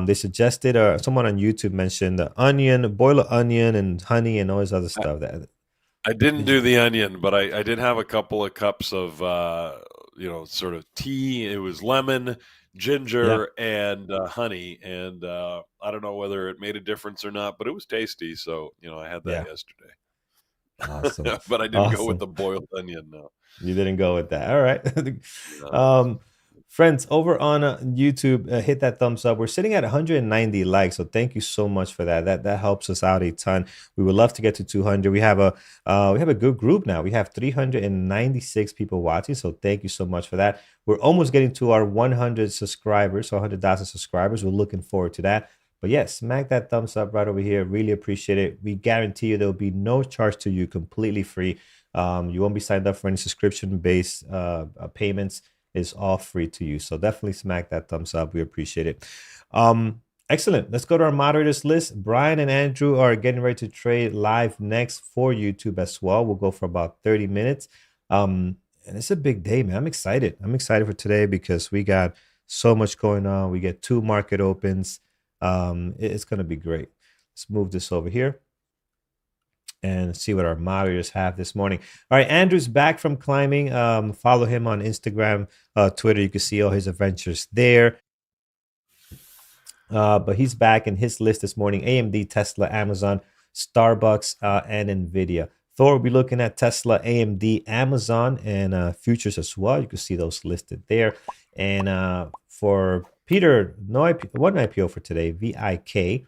They suggested, someone on YouTube mentioned onion, boil an onion and honey and all this other stuff. That I didn't did you? do the onion, but I did have a couple of cups of sort of tea. It was lemon, Yeah. ginger, and honey, and I don't know whether it made a difference or not, but it was tasty. So I had that Yeah. yesterday, Awesome. but I didn't go with Awesome. the boiled onion. No. You didn't go with that. All right. No. um, Friends, over on YouTube, hit that thumbs up. We're sitting at 190 likes, so thank you so much for that. That helps us out a ton. We would love to get to 200. We have a good group now. We have 396 people watching, so thank you so much for that. We're almost getting to our 100 subscribers, so 100,000 subscribers. We're looking forward to that. But yes, smack that thumbs up right over here. Really appreciate it. We guarantee you there will be no charge to you, completely free. You won't be signed up for any subscription-based payments. It's all free to you. So definitely smack that thumbs up. We appreciate it. Excellent. Let's go to our moderators list. Brian and Andrew are getting ready to trade live next for YouTube as well. We'll go for about 30 minutes. And it's a big day, man. I'm excited. I'm excited for today because we got so much going on. We get 2 market opens. It's going to be great. Let's move this over here and see what our moderators have this morning. All right, Andrew's back from climbing. Follow him on Instagram, Twitter. You can see all his adventures there. But he's back in his list this morning: AMD, Tesla, Amazon, Starbucks, and Nvidia. Thor will be looking at Tesla, AMD, Amazon, and futures as well. You can see those listed there. And for Peter, one IPO for today, VIK.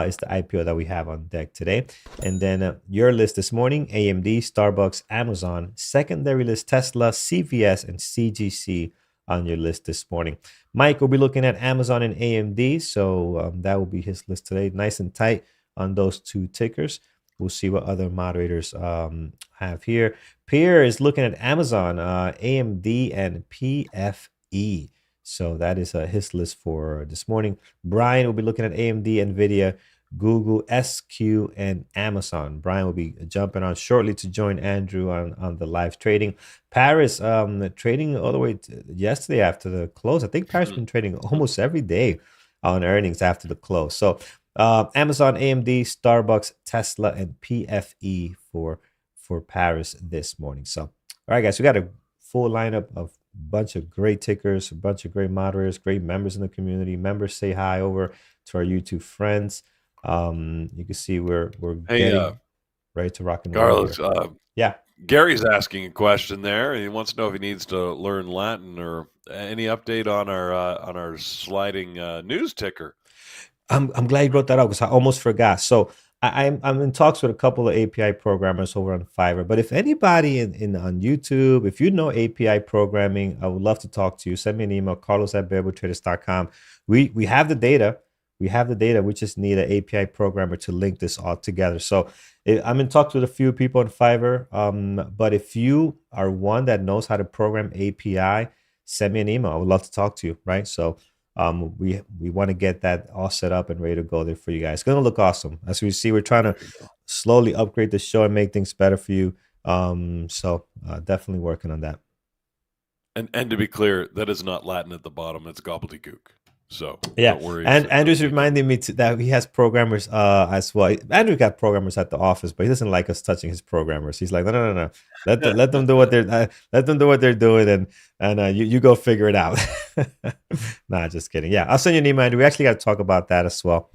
Is the IPO that we have on deck today. And then your list this morning: AMD, Starbucks, Amazon. Secondary list: Tesla, CVS, and CGC on your list this morning. Mike will be looking at Amazon and AMD. So that will be his list today. Nice and tight on those 2 tickers. We'll see what other moderators have here. Pierre is looking at Amazon, AMD, and PFE. So that is his list for this morning. Brian will be looking at AMD, Nvidia, Google, SQ, and Amazon. Brian will be jumping on shortly to join Andrew on the live trading. Paris trading all the way to yesterday after the close. I think Paris has been trading almost every day on earnings after the close. So Amazon, AMD, Starbucks, Tesla, and PFE for Paris this morning. So all right, guys, we got a full lineup of bunch of great tickers, a bunch of great moderators, great members in the community. Members, say hi over to our YouTube friends. You can see we're getting ready to rock and roll Carlos, here. Yeah. Gary's asking a question there. He wants to know if he needs to learn Latin or any update on our sliding news ticker. I'm glad you brought that up because I almost forgot. So I'm in talks with a couple of API programmers over on Fiverr. But if anybody in on YouTube, if you know API programming, I would love to talk to you. Send me an email, carlos@bearbotraders.com. We have the data. We have the data. We just need an API programmer to link this all together. So I'm in talks with a few people on Fiverr. But if you are one that knows how to program API, send me an email. I would love to talk to you. Right. So we want to get that all set up and ready to go there for you guys. It's gonna look awesome. As we see, we're trying to slowly upgrade the show and make things better for you. So definitely working on that. And to be clear, that is not Latin at the bottom. It's gobbledygook. So Yeah, don't worry. and Andrew's reminding me that he has programmers as well. Andrew got programmers at the office, but he doesn't like us touching his programmers. He's like, no. Let them do what they're doing, and you go figure it out. Nah, just kidding. Yeah, I'll send you an email. Andrew. We actually got to talk about that as well,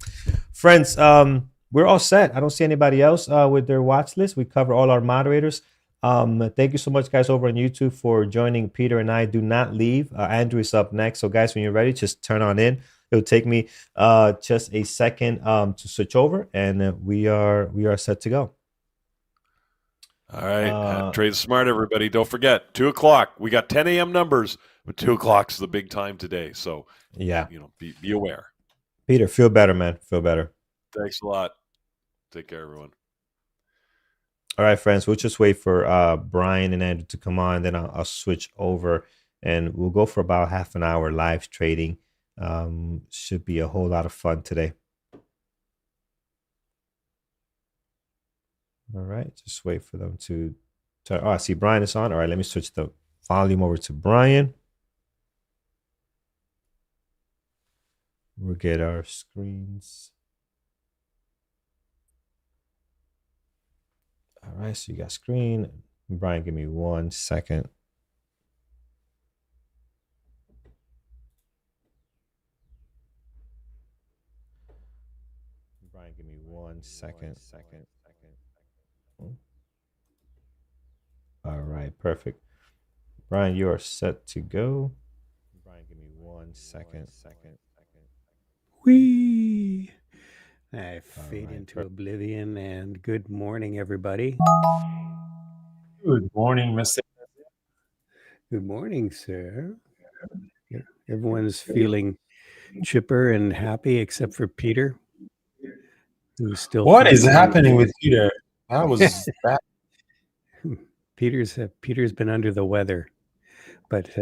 friends. We're all set. I don't see anybody else with their watch list. We cover all our moderators. Thank you so much, guys, over on YouTube for joining Peter and I. Do not leave. Andrew is up next. So, guys, when you're ready, just turn on in. It'll take me just a second to switch over, and we are set to go. All right. Trade smart, everybody. Don't forget, 2 o'clock. We got 10 a.m. numbers, but 2 o'clock is the big time today. So, yeah, be aware. Peter, feel better, man. Feel better. Thanks a lot. Take care, everyone. All right, friends, we'll just wait for Brian and Andrew to come on, then I'll switch over, and we'll go for about half an hour live trading. Should be a whole lot of fun today. All right, just wait for them to turn. Oh, I see Brian is on. All right, let me switch the volume over to Brian. We'll get our screens. All right, so you got screen. Brian, give me 1 second. Brian, give me 1 second. All right, perfect. Brian, you are set to go. Brian, give me 1 second. Whee! I fade into oblivion, and good morning, everybody. Good morning, Mr. Good morning, sir. Everyone's feeling chipper and happy except for Peter, who's still. What is happening with Peter? That was bad. Peter's been under the weather, but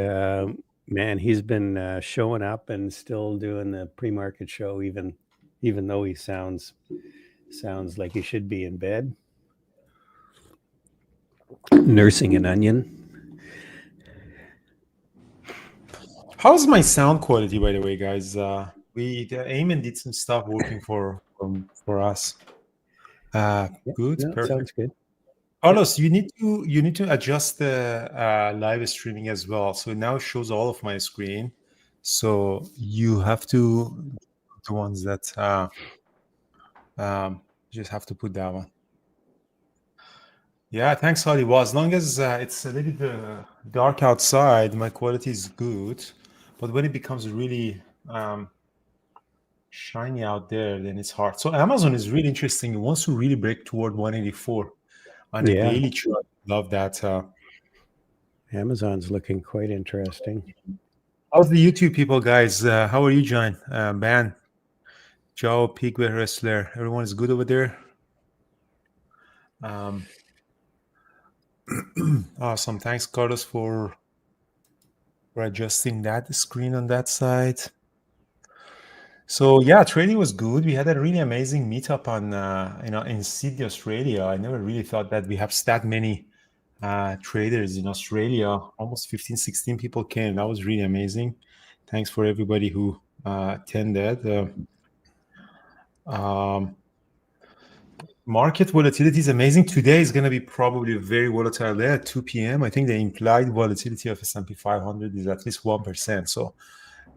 man, he's been showing up and still doing the pre-market show, even though he sounds like he should be in bed, nursing an onion. How's my sound quality, by the way, guys? Eamon did some stuff working for us. Good, perfect. Sounds good. Carlos, you need to adjust the live streaming as well. So now it shows all of my screen. So you have to the ones that just have to put that one. Yeah, thanks, Holly. Well, as long as it's a little bit dark outside, my quality is good. But when it becomes really shiny out there, then it's hard. So Amazon is really interesting. It wants to really break toward 184 on the daily chart. Love that. Amazon's looking quite interesting. How's the YouTube people, guys? How are you, John? Ben, Joe, Pigway Wrestler. Everyone is good over there? Awesome. Thanks, Carlos, for adjusting that screen on that side. So yeah, trading was good. We had a really amazing meetup on in Sydney, Australia. I never really thought that we have that many traders in Australia. Almost 15, 16 people came. That was really amazing. Thanks for everybody who attended. Market volatility is amazing. Today is going to be probably very volatile there at 2 p.m. I think the implied volatility of S&P 500 is at least 1%. So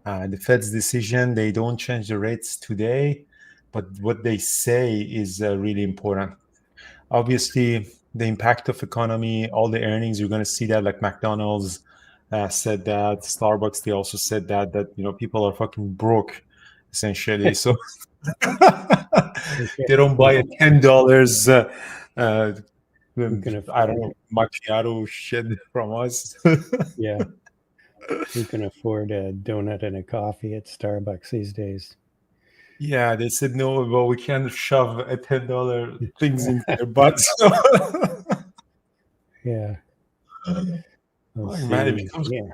the Fed's decision, they don't change the rates today, but what they say is really important. Obviously, the impact of economy, all the earnings, you're going to see that, like McDonald's said that, Starbucks, they also said that people are fucking broke, essentially. So they don't buy a $10 I don't know, macchiato shit from us. Yeah. Who can afford a donut and a coffee at Starbucks these days? Yeah, they said no, well, we can't shove a $10 things into their butts. Yeah. We'll Like, man, it see. becomes Yeah.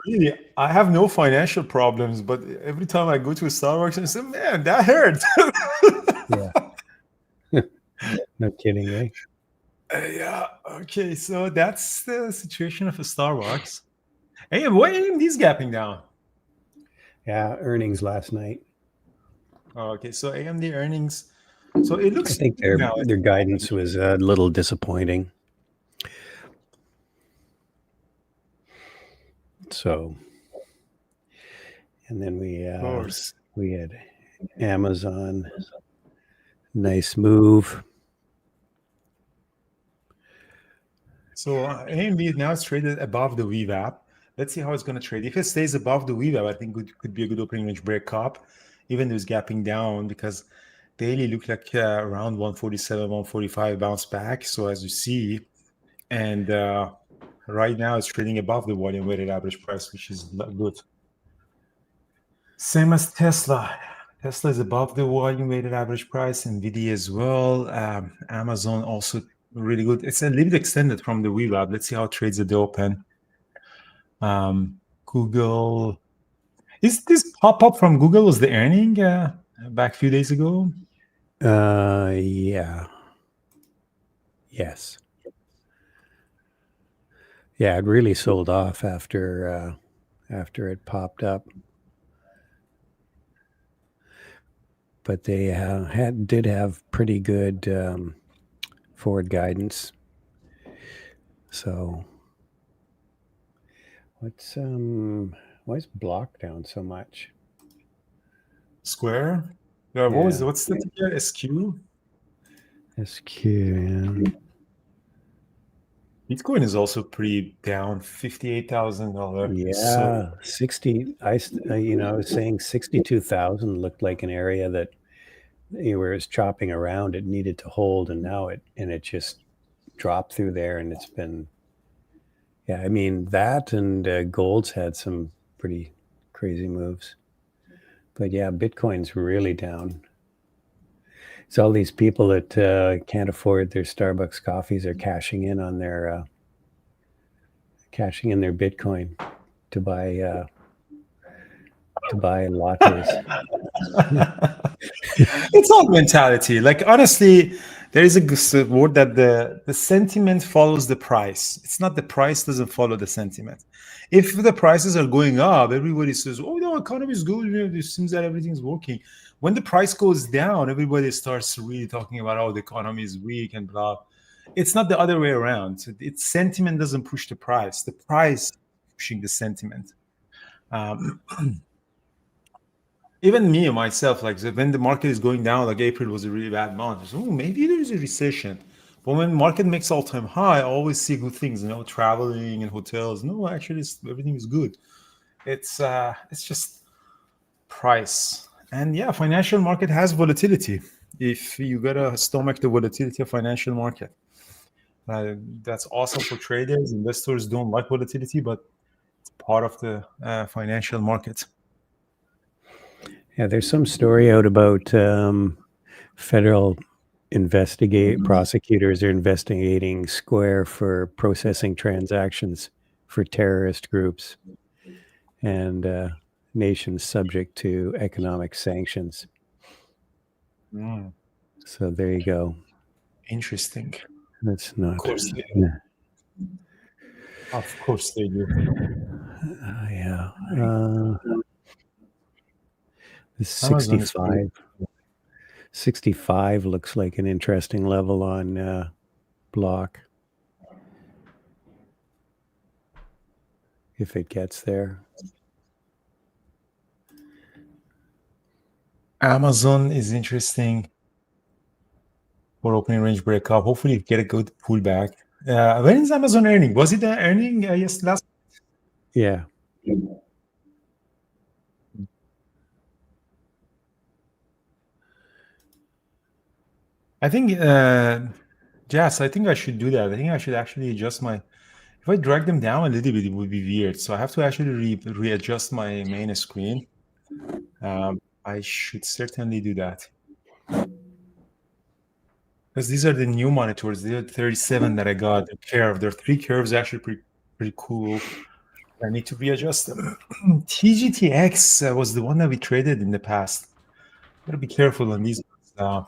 really. I have no financial problems, but every time I go to a Starbucks, I say, "Man, that hurt." Yeah. No kidding, eh? Yeah. Okay. So that's the situation of a Starbucks. Hey, why AMD's gapping down? Yeah. Earnings last night. Okay. So AMD earnings. So it looks. I think their guidance was a little disappointing. So, and then we had Amazon, nice move. So AMD now is traded above the VWAP. Let's see how it's going to trade. If it stays above the VWAP, I think it could be a good opening range break up, even though it's gapping down, because daily look like around 147, 145 bounce back. So as you see, and right now it's trading above the volume weighted average price, which is good. Same as Tesla. Tesla is above the volume weighted average price, NVIDIA as well. Amazon also really good. It's a little bit extended from the VWAP. Let's see how it trades at the open. Google. Is this pop-up from Google was the earning back a few days ago? Yeah. Yes. Yeah, it really sold off after it popped up. But they did have pretty good forward guidance. So why is Block down so much? Square. What's the ticker? SQ. SQ. Yeah. Bitcoin is also pretty down, $58,000. Yeah, so, 60. I was saying 62,000 looked like an area that where it's chopping around. It needed to hold, and now it just dropped through there, and it's been. Yeah, I mean that and gold's had some pretty crazy moves, but yeah, Bitcoin's really down. It's all these people that can't afford their Starbucks coffees are cashing in on their Bitcoin to buy lattes. It's all mentality. Like, honestly, there is a word that the sentiment follows the price. It's not the price doesn't follow the sentiment. If the prices are going up, everybody says, "Oh, the economy is good. It seems that everything's working." When the price goes down, everybody starts really talking about, "Oh, the economy is weak," and blah. It's not the other way around. It's sentiment doesn't push the price. The price pushing the sentiment. Even me myself, like when the market is going down, like April was a really bad month. Oh, maybe there's a recession. But when market makes all-time high, I always see good things. Traveling and hotels. No, actually, everything is good. It's just price. And yeah, financial market has volatility. If you gotta stomach the volatility of financial market, that's awesome for traders. Investors don't like volatility, but it's part of the financial market. Yeah, there's some story out about federal prosecutors are investigating Square for processing transactions for terrorist groups and nations subject to economic sanctions. So there you go. Interesting. That's not. Of course they do. Of course they do. Yeah. 65. 65 looks like an interesting level on Block. If it gets there. Amazon is interesting for opening range breakup. Hopefully, you get a good pullback. When is Amazon earning? Was it earning last? Yeah. I think, yes, I think I should do that. I think I should actually adjust my. If I drag them down a little bit, it would be weird. So I have to actually readjust my main screen. I should certainly do that. Because these are the new monitors. They're 37 that I got. The curve. There are 3 curves, actually pretty cool. I need to readjust them. TGTX was the one that we traded in the past. Gotta be careful on these ones.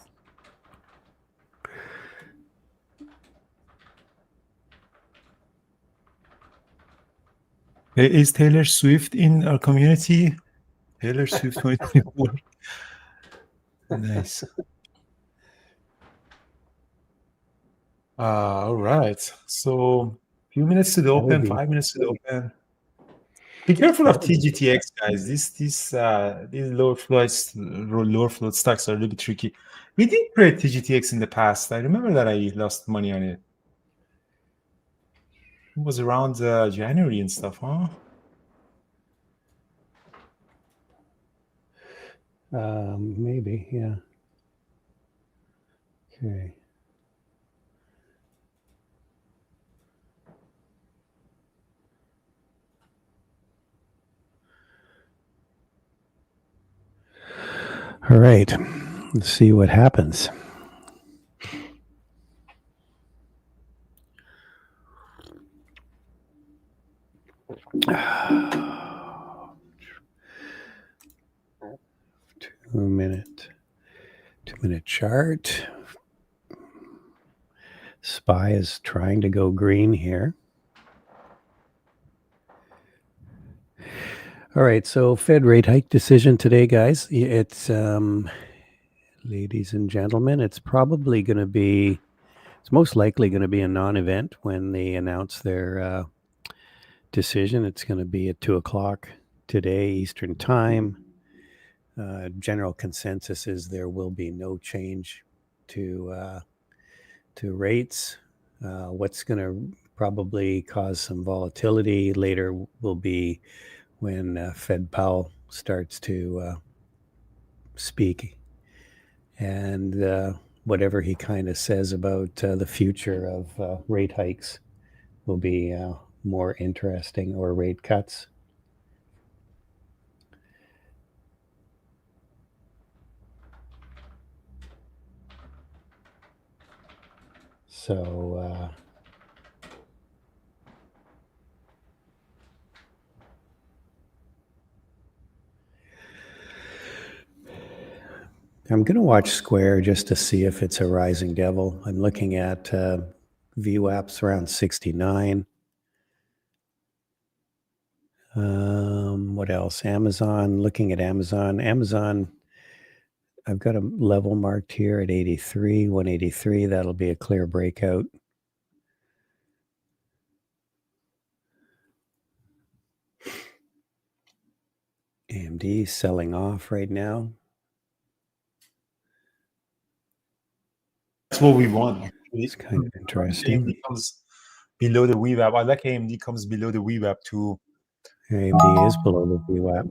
Is Taylor Swift in our community? Taylor Swift 2024. Nice. All right. So a few minutes to the open, 5 minutes to the open. Be careful of TGTX, guys. These lower float stocks are a little bit tricky. We did trade TGTX in the past. I remember that I lost money on it. It was around January and stuff, huh? Maybe, yeah. Okay. All right. Let's see what happens. Two-minute chart. SPY is trying to go green here. All right, so Fed rate hike decision today, guys. It's, ladies and gentlemen, it's probably going to be, it's most likely going to be a non-event when they announce their decision. It's going to be at 2 o'clock today, Eastern Time. General consensus is there will be no change to rates. What's going to probably cause some volatility later will be when Fed Powell starts to speak, and whatever he kind of says about the future of rate hikes will be more interesting, or rate cuts. So I'm going to watch Square just to see if it's a rising devil. I'm looking at VWAPs around 69. What else? Amazon, looking at Amazon. I've got a level marked here at 83, 183. That'll be a clear breakout. AMD selling off right now. That's what we want. It's kind of interesting. AMD comes below the VWAP. I like AMD comes below the VWAP too. AMD is below the VWAP.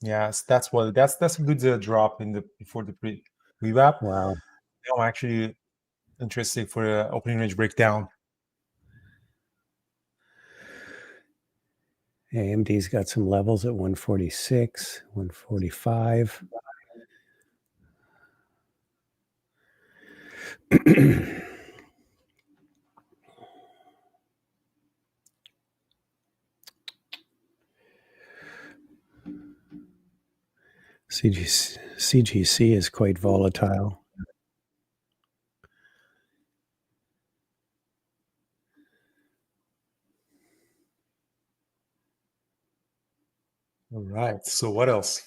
Yes, that's a good drop in the before the VWAP. Wow. Now I'm actually interested for an opening range breakdown. AMD's got some levels at 146, 145. CGC is quite volatile. All right. So what else?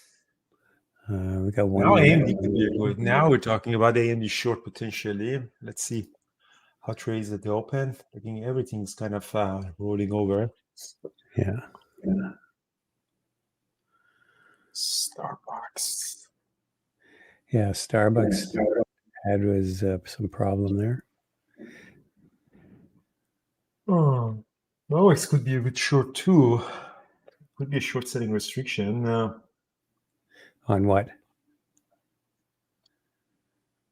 We got one. Now AMD could be good. Now we're talking about AMD short potentially. Let's see how trades at the open. I think everything's kind of rolling over. Yeah. Starbucks. Yeah, Starbucks had was some problem there. Oh, it could be a good short too. Could be a short selling restriction. On what?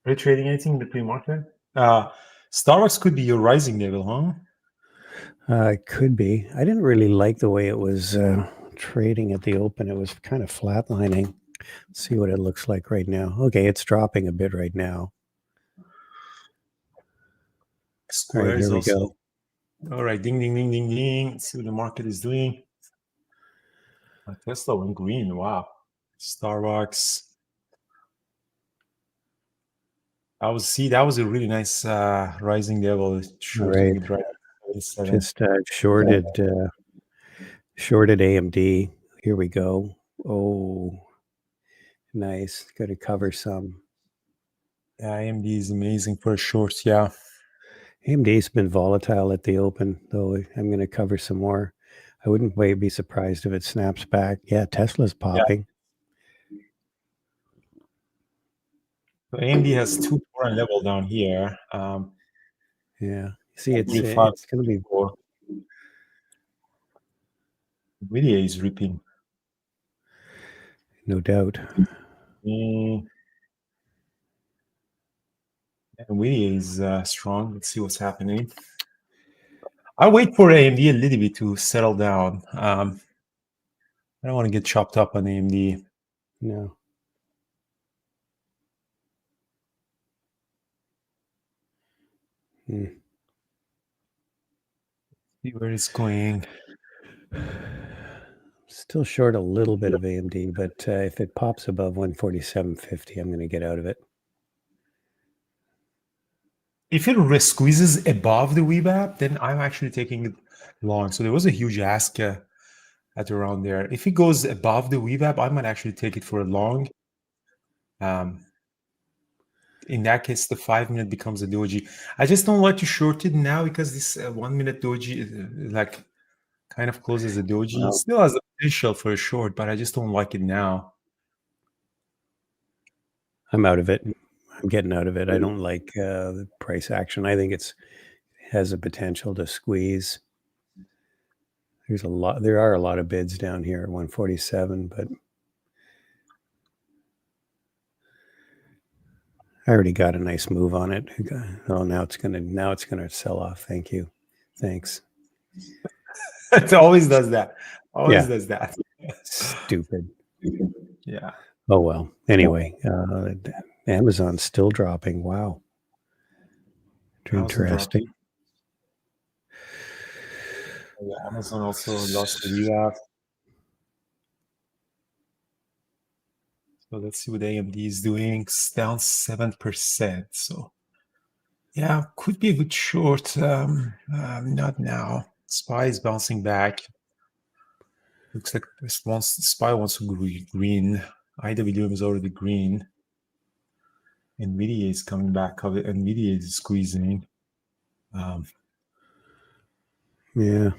Are you trading anything in the pre-market? Starbucks could be your rising level, huh? It could be. I didn't really like the way it was trading at the open. It was kind of flatlining. Let's see what it looks like right now. Okay, it's dropping a bit right now. All right, here we go. All right, ding, ding, ding, ding, ding. Let's see what the market is doing. Tesla went green. Wow. Starbucks. That was a really nice rising level. Shorting it right. Just shorted AMD. Here we go. Oh, nice. Got to cover some. Yeah, AMD is amazing for a short. Yeah. AMD's been volatile at the open, though. I'm going to cover some more. I wouldn't be surprised if it snaps back. Yeah, Tesla's popping. Yeah. So AMD has 2 current level down here. Yeah. See, it's going to be. NVIDIA is ripping. No doubt. NVIDIA is strong. Let's see what's happening. I'll wait for AMD a little bit to settle down. I don't want to get chopped up on AMD. No. See where it's going. Still short a little bit of AMD, but if it pops above 147.50, I'm going to get out of it. If it squeezes above the VWAP, then I'm actually taking it long. So there was a huge ask at around there. If it goes above the VWAP, I might actually take it for a long. In that case, the 5-minute becomes a doji. I just don't like to short it now because this 1-minute doji like kind of closes the doji. Wow. It still has the potential for a short, but I just don't like it now. I'm out of it. I'm getting out of it. I don't like the price action. I think has a potential to squeeze. There are a lot of bids down here at 147, but I already got a nice move on it. Oh, now it's gonna sell off. Thank you. Thanks. It always does that. Does that. Stupid. Yeah. Oh well. Anyway, Amazon's still dropping. Wow. Interesting. Yeah, Amazon also lost the VWAP. So let's see what AMD is doing. It's down 7%. So yeah, could be a good short. Not now. SPY is bouncing back. Looks like SPY wants to go green. IWM is already green. NVIDIA is coming back. NVIDIA is squeezing. Yeah.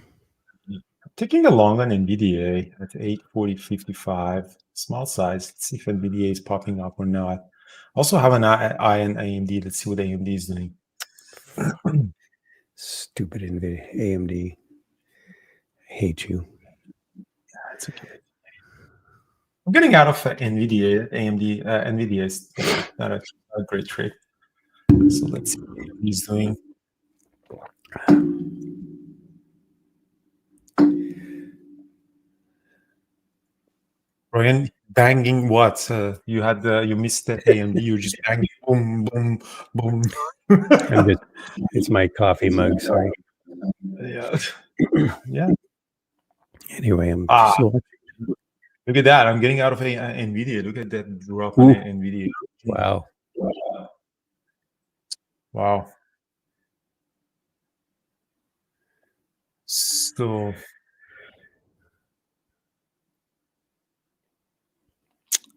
Taking a long on NVIDIA at 840.55. Small size. Let's see if NVIDIA is popping up or not. Also have an eye on AMD. Let's see what AMD is doing. Stupid NVIDIA. AMD. I hate you. Yeah, it's okay. I'm getting out of NVIDIA. AMD. NVIDIA is not a great trade. So let's see what he's doing. Brian, banging what? You missed the AMD. You're just banging, boom, boom, boom. It's my coffee mug. Sorry. Yeah. Yeah. Anyway, I'm look at that. I'm getting out of NVIDIA. Look at that drop on NVIDIA. Wow. Wow. So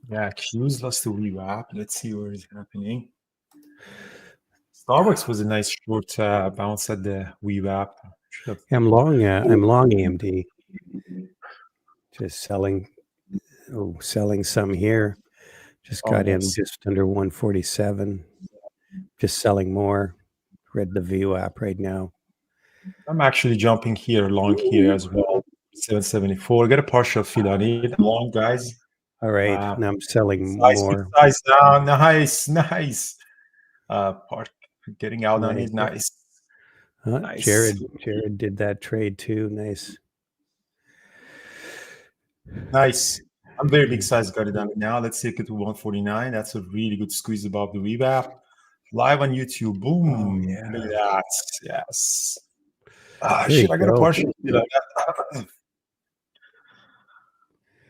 yeah, Q's lost the VWAP. Let's see where it's happening. Starbucks was a nice short bounce at the VWAP. I'm long AMD. Just selling some here. Just got in just under 147. Just selling more. Read the VWAP right now. I'm actually jumping here, long here as well. 774. Got a partial fill on it. Long, guys. All right. Now I'm selling more. Size now. Nice. Park getting out on it. Nice. Nice. Jared did that trade too. Nice. Nice. I'm very big size got it on it now. Let's take it to 149. That's a really good squeeze above the revap. Live on YouTube. Boom. Oh, yeah. Look at that. Yes. There Shit, you I got a go. partial.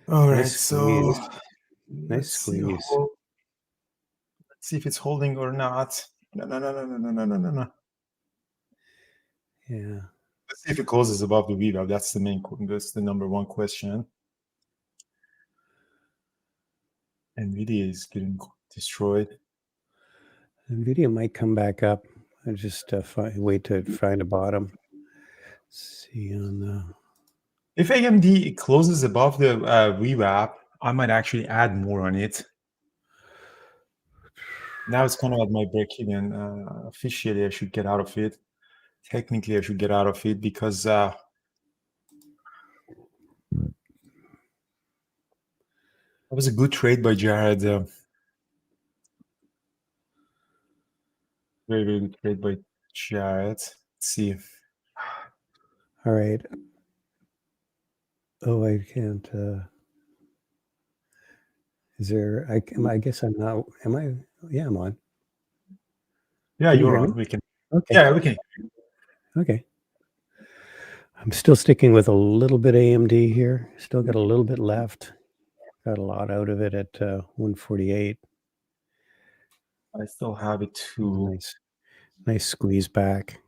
All right, Nice so squeeze. Nice let's see. squeeze. Let's see if it's holding or not. No. Yeah. Let's see if it closes above the revap. That's the number one question. NVIDIA is getting destroyed. NVIDIA might come back up. I just wait to find a bottom. Let's see on the. If AMD closes above the rewrap, I might actually add more on it. Now it's kind of at my break-even. Officially, I should get out of it. Technically, I should get out of it because that was a good trade by Jared. Very, very good trade by Jared. Let's see. All right. Oh, I can't. Is there? I guess I'm not. Am I? Yeah, I'm on. Yeah, Can you you're hear on. me? We can. Okay. Yeah, we can. Okay. I'm still sticking with a little bit AMD here. Still got a little bit left. Got a lot out of it at 148. I still have it too. Nice squeeze back.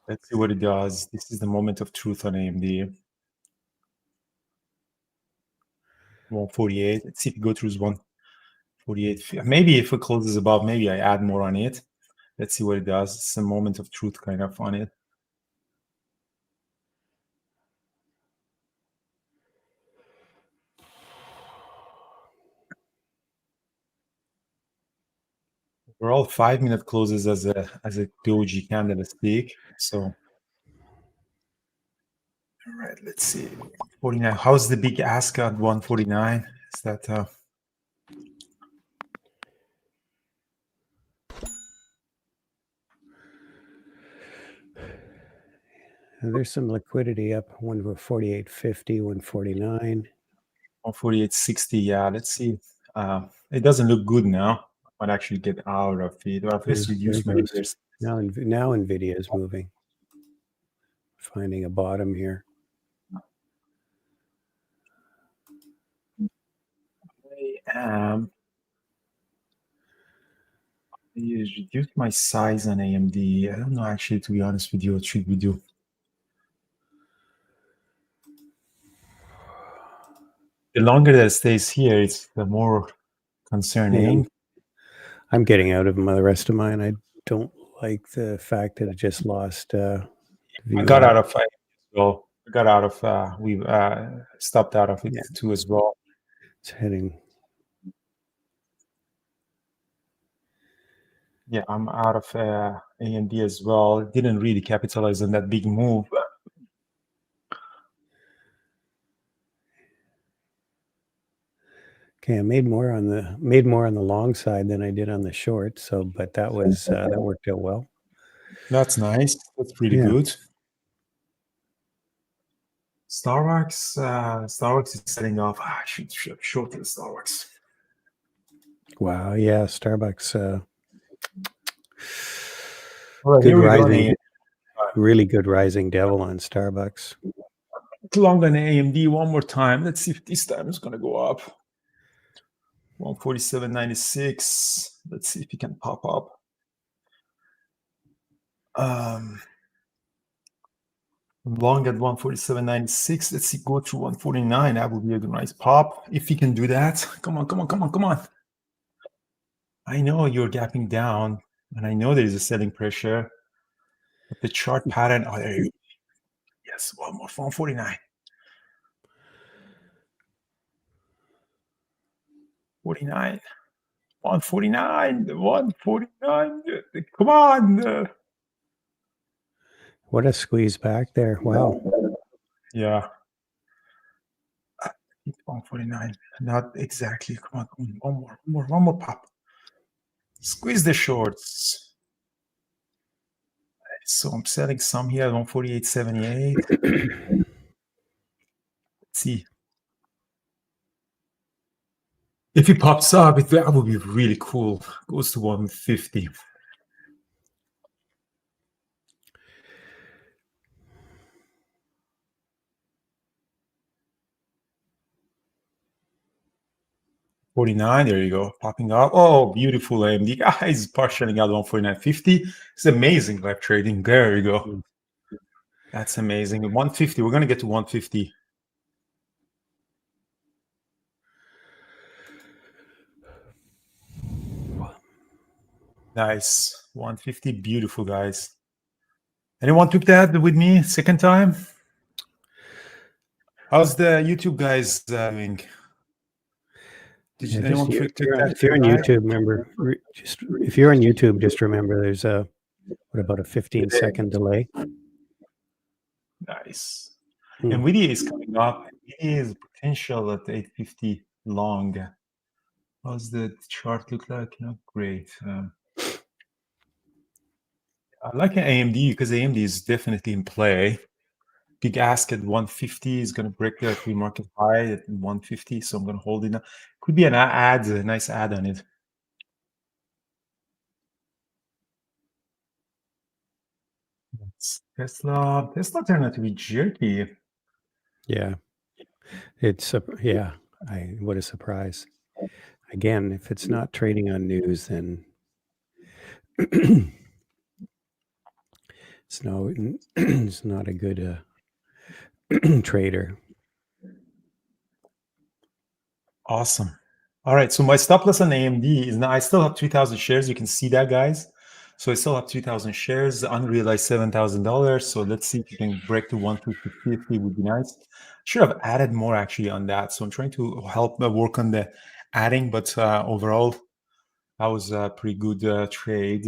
Let's see what it does. This is the moment of truth on AMD. 148. Let's see if it goes through 148. Maybe if it closes above, maybe I add more on it. Let's see what it does. It's a moment of truth kind of on it. We're all 5-minute closes as a doji candlestick. So, all right, let's see. 49. How's the big ask at 149? Is that There's some liquidity up 148.50, 149. 148.60? Yeah, let's see. It doesn't look good now. I might actually get out of it. Or at least reduce my shares. Now NVIDIA is moving. Finding a bottom here. I reduce my size on AMD. I don't know, actually, to be honest with you, what should we do? The longer that it stays here, it's the more concerning. Yeah, I'm getting out of the rest of mine. I don't like the fact that it just lost. I got out of it as well. I got out of. We stopped out of it too as well. It's heading. Yeah, I'm out of AMD as well. Didn't really capitalize on that big move. Okay, I made more on the long side than I did on the short. So, but that was that worked out well. That's nice. That's pretty good. Starbucks is setting off. I should short the Starbucks. Wow. Yeah, Starbucks. Good rising. Really good rising devil on Starbucks. Long on AMD one more time. Let's see if this time it's going to go up. 147.96. Let's see if it can pop up. Long at 147.96. Let's see, go through 149. That would be a nice pop. If he can do that. Come on. I know you're gapping down, and I know there is a selling pressure. But the chart pattern, there you go. Yes, one more, 149. 49. 149. Come on. What a squeeze back there. Wow. Yeah. 149. Not exactly. Come on. One more pop. Squeeze the shorts. So I'm selling some here at 148.78. Let's see. If it pops up, that would be really cool. Goes to 150. $49, there you go, popping up. Oh, beautiful AMD. Guys, partially out 149.50. It's amazing live trading. There you go. That's amazing. 150, we're going to get to 150. Nice. 150, beautiful, guys. Anyone took that with me second time? How's the YouTube guys doing? If you're on YouTube, remember, if you're on YouTube, just remember there's about a 15-second delay. Nice. NVIDIA is coming up. NVIDIA is potential at 850 long. How's the chart look like? Great. I like AMD because AMD is definitely in play. Big ask at 150 is going to break the pre-market high at 150, so I'm going to hold it now. Could be an ad, a nice ad on it. Tesla turned out to be jerky. Yeah, what a surprise. Again, if it's not trading on news, then it's not a good trader. Awesome. All right, so my stop loss on AMD is now, I still have 3,000 shares. You can see that, guys. So I still have 3,000 shares, unrealized $7,000. So let's see if you can break to 150 would be nice. Should have added more actually on that. So I'm trying to help work on the adding, but overall, that was a pretty good trade.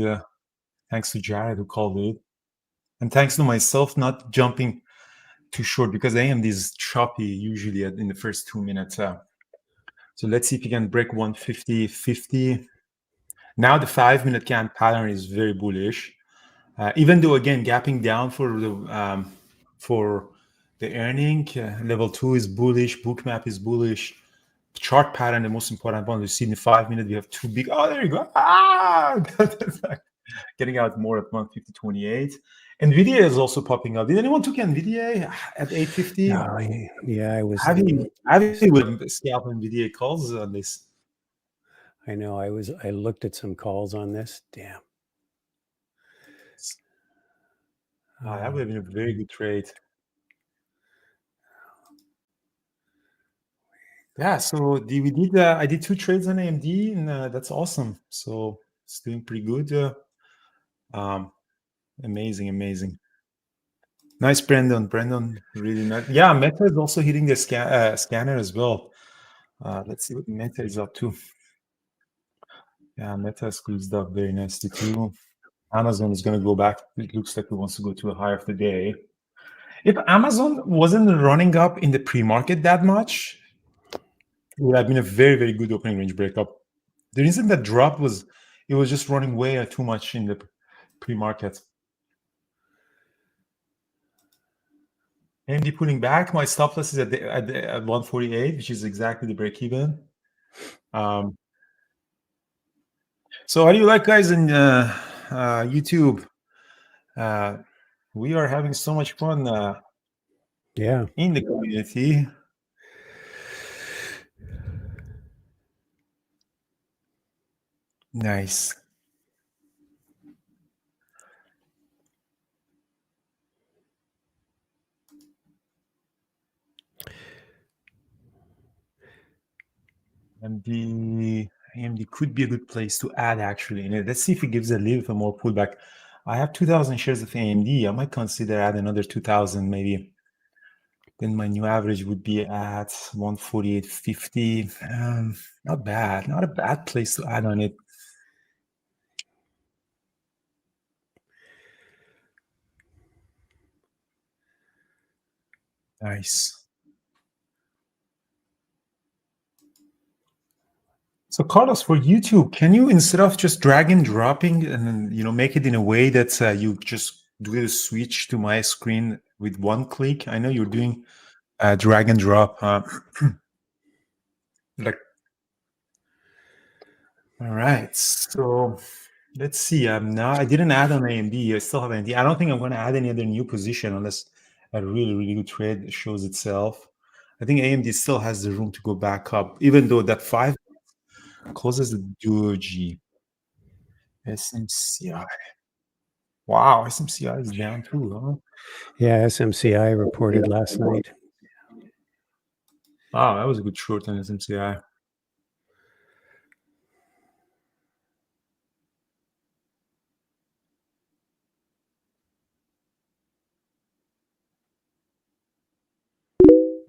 Thanks to Jared who called it. And thanks to myself not jumping too short because AMD is choppy usually in the first 2 minutes. So let's see if you can break 150.50. Now the 5-minute candle pattern is very bullish. Even though again gapping down for the earning, level 2 is bullish, bookmap is bullish. Chart pattern, the most important one, we see in the 5 minute we have two big. Oh, there you go. Getting out more at 150.28. NVIDIA is also popping up. Did anyone took NVIDIA at 850? Yeah, I was. How do you scalp NVIDIA calls on this? I know. I looked at some calls on this. Damn. That would have been a very good trade. Yeah, so I did 2 trades on AMD, and that's awesome. So it's doing pretty good. Amazing. Nice, Brandon. Brandon, really nice. Yeah, Meta is also hitting the scanner as well. Let's see what Meta is up to. Yeah, Meta squeezed up very nicely too. Amazon is going to go back. It looks like it wants to go to a high of the day. If Amazon wasn't running up in the pre-market that much, it would have been a very, very good opening range breakup. The reason that drop was it was just running way too much in the pre-market. AMD pulling back. My stop loss is at 148, which is exactly the break even. So how do you like, guys, in YouTube? We are having so much fun in the community. Nice. AMD could be a good place to add actually. And let's see if it gives a little bit more pullback. I have 2,000 shares of AMD. I might consider add another 2,000 maybe. Then my new average would be at 148.50. Not bad. Not a bad place to add on it. Nice. So Carlos, for YouTube, can you, instead of just drag and dropping and then, make it in a way that you just do a switch to my screen with one click? I know you're doing drag and drop. Like, all right. So let's see. Now I didn't add on AMD. I still have AMD. I don't think I'm going to add any other new position unless a really, really good trade shows itself. I think AMD still has the room to go back up, even though that 5 closes the doji. SMCI. Wow, SMCI is down too, huh? Yeah, SMCI reported last night. Wow, that was a good short on SMCI.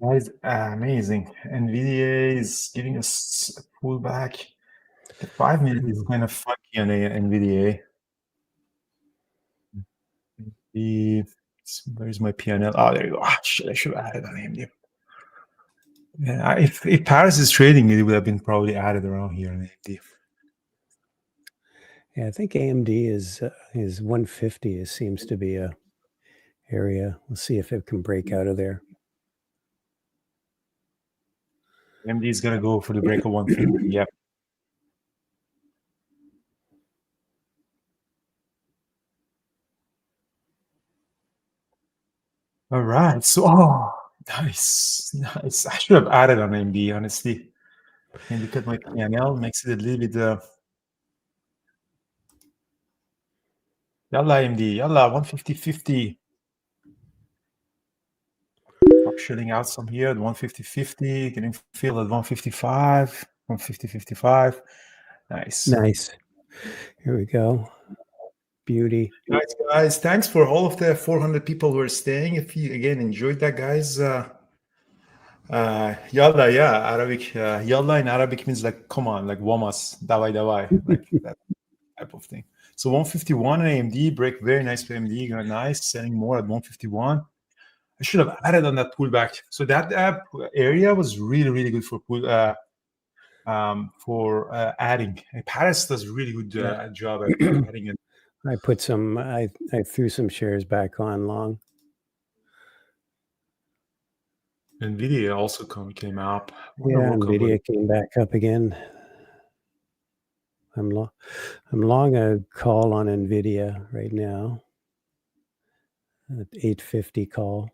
That is amazing. NVIDIA is giving us a pullback. The 5 minute is kind of funky on NVIDIA. Where's my PNL? Oh, there you go. Shit, I should have added on AMD. Yeah, if Paris is trading, it would have been probably added around here on AMD. Yeah, I think AMD is 150. It seems to be a area. We'll see if it can break out of there. AMD is gonna go for the break of 150. Yeah. All right. So, nice. I should have added on AMD, honestly. And look at my PNL, makes it a little bit. Yalla AMD, yalla 150.50. Shilling out some here at 150.50, getting filled at 155, 150.55. Nice. Here we go. Beauty. Nice, guys. Thanks for all of the 400 people who are staying. If you again enjoyed that, guys, yalla, yeah, Arabic. Yalla in Arabic means like, come on, like wamas, dawai, like that type of thing. So 151 AMD break, very nice for AMD, nice. Selling more at 151. I should have added on that pullback. So that area was really, really good for adding. And Paris does a really good job at adding it. I put some. I threw some shares back on long. NVIDIA also came up. Yeah, NVIDIA came back up again. I'm long a call on NVIDIA right now. At 850 call.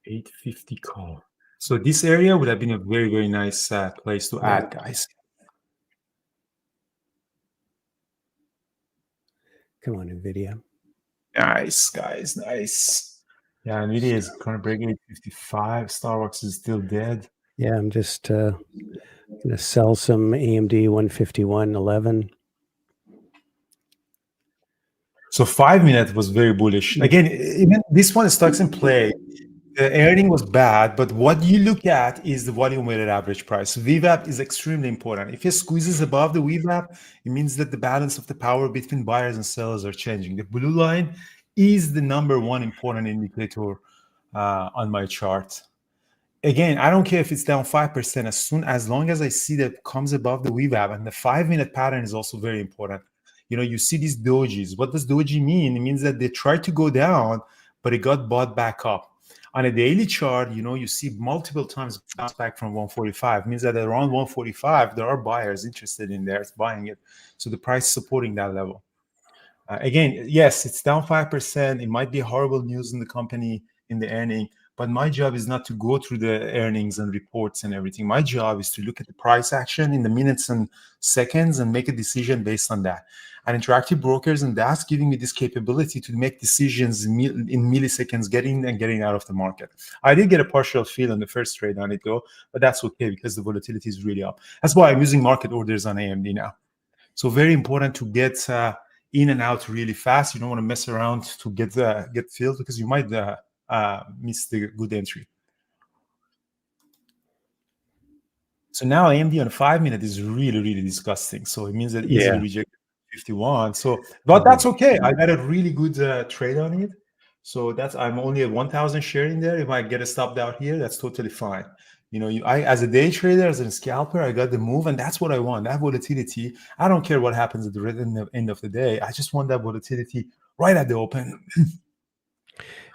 850 call. So this area would have been a very, very nice place to add, guys. Come on, NVIDIA. Nice, guys, nice. Yeah, NVIDIA is going to break 855. Starbucks is still dead. Yeah, I'm just going to sell some AMD 151.11. So 5 minutes was very bullish. Again, even this one is stocks in play. The earning was bad, but what you look at is the volume weighted average price. VWAP is extremely important. If it squeezes above the VWAP, it means that the balance of the power between buyers and sellers are changing. The blue line is the number one important indicator on my chart. Again, I don't care if it's down 5%, as long as I see that it comes above the VWAP, and the 5 minute pattern is also very important. You see these dojis. What does doji mean? It means that they tried to go down, but it got bought back up. On a daily chart, you see multiple times bounce back from 145. It means that around 145, there are buyers interested in there, buying it. So the price is supporting that level. Again, yes, it's down 5%. It might be horrible news in the company, in the earning, but my job is not to go through the earnings and reports and everything. My job is to look at the price action in the minutes and seconds and make a decision based on that. And Interactive Brokers, and that's giving me this capability to make decisions in milliseconds, getting and getting out of the market. I did get a partial fill on the first trade on it though, but that's okay because the volatility is really up. That's why I'm using market orders on AMD now. So very important to get in and out really fast. You don't want to mess around to get filled because you might miss the good entry. So now AMD on 5 minute is really, really disgusting. So it means that easily rejected 51. So, but that's okay. I got a really good trade on it. So I'm only at 1,000 share in there. If I get a stop out here, that's totally fine. I as a day trader, as a scalper, I got the move, and that's what I want. That volatility. I don't care what happens at the end of the day. I just want that volatility right at the open.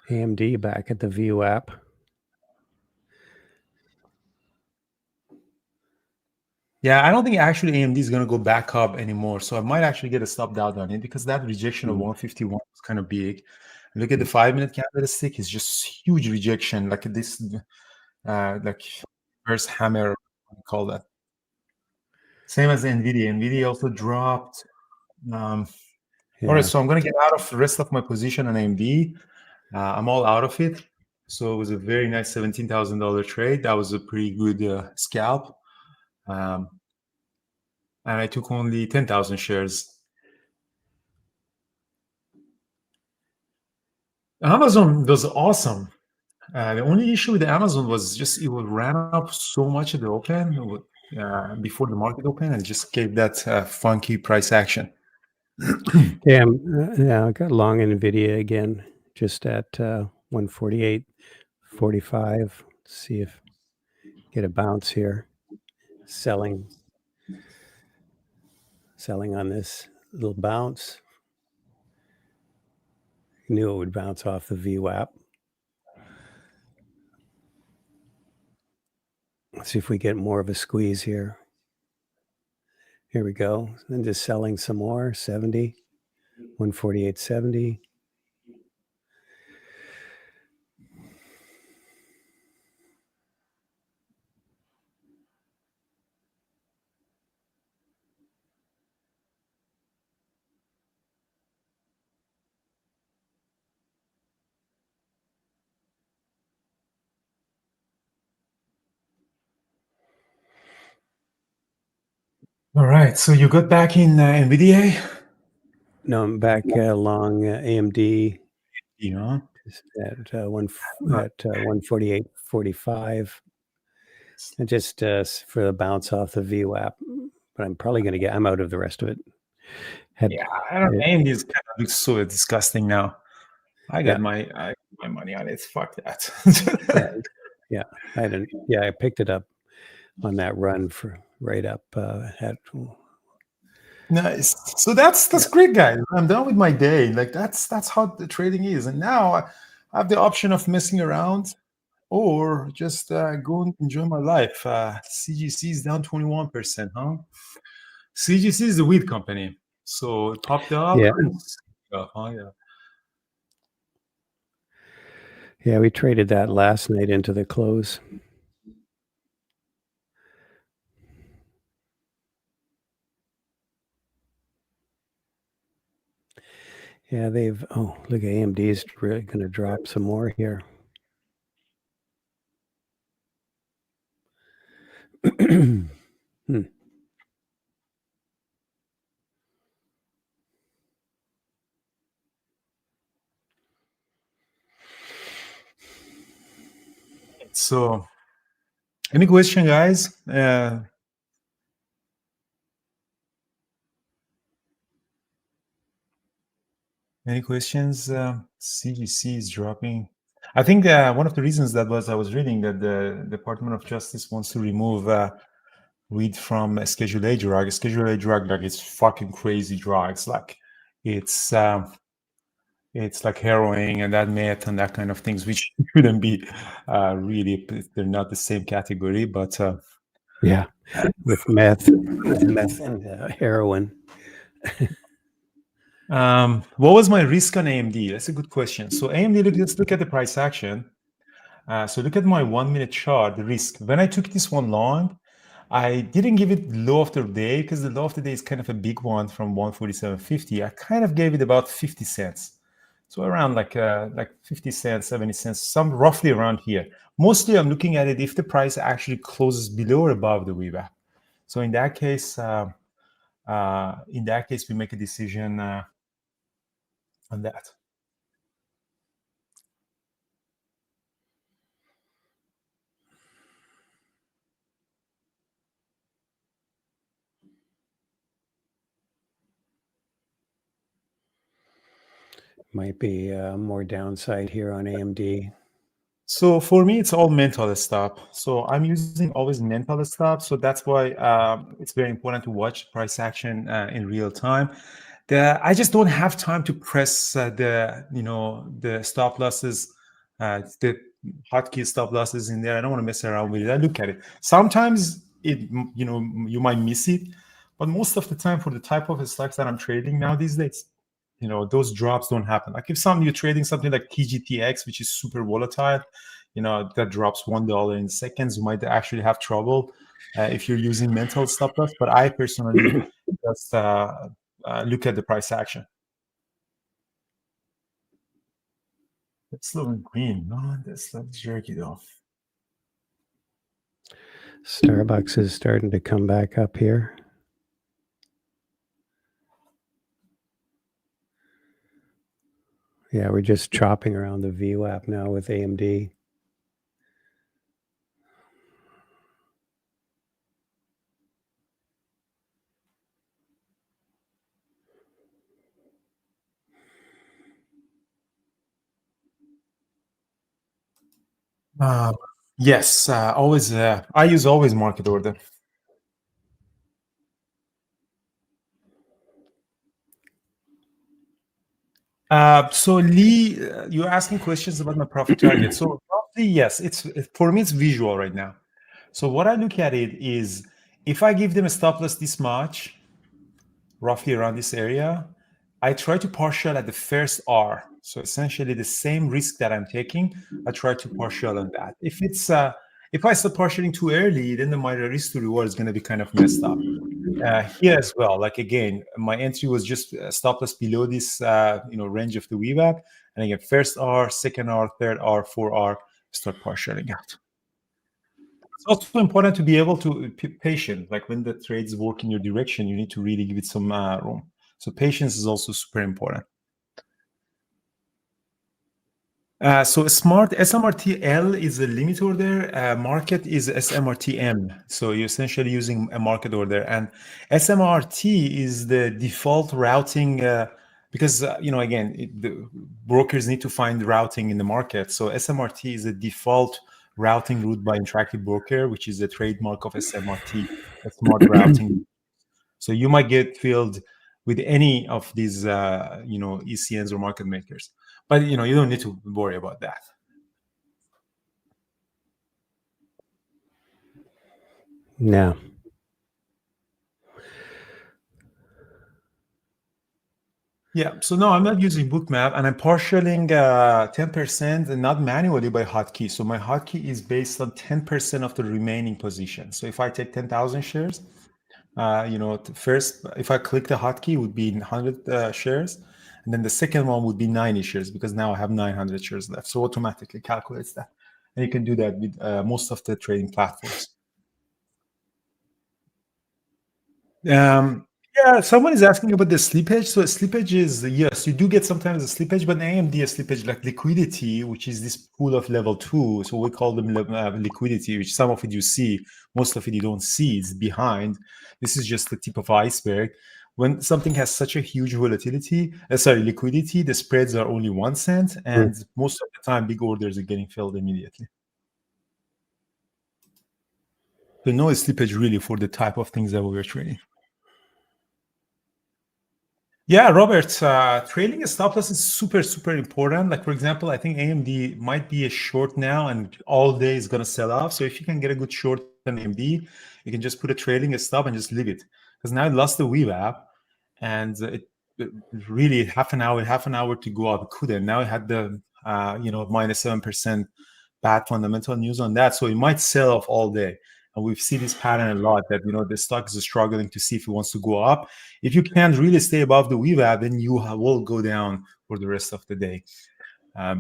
AMD back at the view app. Yeah, I don't think actually AMD is going to go back up anymore. So I might actually get a stop down on it because that rejection of 151 was kind of big. Look at the 5-minute candlestick; it's just huge rejection, like this, like first hammer, what do you call that? Same as Nvidia. Nvidia also dropped. All right, so I'm going to get out of the rest of my position on AMD. I'm all out of it. So it was a very nice $17,000 trade. That was a pretty good scalp. And I took only 10,000 shares. Amazon was awesome. The only issue with Amazon was just it ran up so much at the open before the market opened and just gave that funky price action. Yeah, I got long Nvidia again, just at 148.45. See if get a bounce here. Selling on this little bounce. Knew it would bounce off the VWAP. Let's see if we get more of a squeeze here. Here we go. And just selling some more. 70, 148.70. All right, so you got back in NVIDIA? No, I'm back along AMD. Yeah. At 148.45. And just for the bounce off the VWAP. But I'm probably going to I'm out of the rest of it. I don't know. AMD is kind of looks so disgusting now. I got my money on it. Fuck that. I picked it up on that run for right up at. Nice. So that's great, guys. I'm done with my day. Like that's how the trading is. And now I have the option of messing around or just go and enjoy my life. CGC is down 21%, huh? CGC is the weed company. So it popped up. Yeah. Yeah. Yeah, we traded that last night into the close. Yeah, look, AMD is really going to drop some more here. So, any question, guys? Any questions? CGC is dropping. I think one of the reasons I was reading that the Department of Justice wants to remove weed from a Schedule A drug. A Schedule A drug, like it's fucking crazy drugs. Like it's like heroin and that meth and that kind of things, which shouldn't be really. They're not the same category, but yeah, with meth and heroin. What was my risk on AMD? That's a good question. So AMD, let's look at the price action. So look at my 1-minute chart, the risk. When I took this one long, I didn't give it low of the day because the low of the day is kind of a big one from 147.50. I kind of gave it about 50 cents. So around like 50 cents, 70 cents, some roughly around here. Mostly I'm looking at it if the price actually closes below or above the VWAP. So in that case, we make a decision on that. Might be more downside here on AMD. So for me, it's all mental stop. So I'm using always mental stop. So that's why it's very important to watch price action in real time. I just don't have time to press the stop losses, the hotkey stop losses in there. I don't want to mess around with it. I look at it. Sometimes you might miss it, but most of the time for the type of stocks that I'm trading now these days, those drops don't happen. Like if you're trading something like TGTX, which is super volatile, that drops $1 in seconds, you might actually have trouble if you're using mental stop loss. But I personally just look at the price action. It's looking green. No, let's jerk it off. Starbucks is starting to come back up here. Yeah, we're just chopping around the VWAP now with AMD. Yes, always. I use always market order. So Lee, you're asking questions about my profit target. So roughly, yes, for me, it's visual right now. So what I look at it is if I give them a stop loss this much, roughly around this area, I try to partial at the first R. So essentially the same risk that I'm taking, I try to partial on that. If I start partialing too early, then my risk to reward is going to be kind of messed up. Here as well, like again, my entry was just stop loss below this range of the VWAP, and again, first R, second R, third R, 4R, start partialing out. It's also important to be able to be patient. Like when the trades work in your direction, you need to really give it some room. So patience is also super important. So smart SMRTL is a limit order. Market is SMRTM. So you're essentially using a market order, and SMRT is the default routing because again, the brokers need to find routing in the market. So SMRT is a default routing route by Interactive Broker, which is a trademark of SMRT, a smart routing. So you might get filled with any of these ECNs or market makers, but you don't need to worry about that. No. Yeah, so no, I'm not using Bookmap, and I'm partialing 10% and not manually by hotkey. So my hotkey is based on 10% of the remaining position. So if I take 10,000 shares, first, if I click the hotkey, it would be 100 shares, and then the second one would be 90 shares because now I have 900 shares left. So automatically calculates that, and you can do that with most of the trading platforms. Yeah, someone is asking about the slippage. So slippage is, yes, you do get sometimes a slippage, but AMD a slippage like liquidity, which is this pool of level 2. So we call them liquidity, which some of it you see, most of it you don't see. It's behind. This is just the tip of iceberg. When something has such a huge liquidity, the spreads are only 1 cent, and most of the time big orders are getting filled immediately. So no slippage really for the type of things that we were trading. Yeah, Robert, trading a stop loss is super, super important. Like, for example, I think AMD might be a short now and all day is going to sell off. So if you can get a good short on AMD, you can just put a trailing stop and just leave it. Because now it lost the VWAP and it really half an hour to go up. It couldn't. Now it had the, minus 7% bad fundamental news on that. So it might sell off all day. And we've seen this pattern a lot that, the stock is struggling to see if it wants to go up. If you can't really stay above the VWAP, then you will go down for the rest of the day. But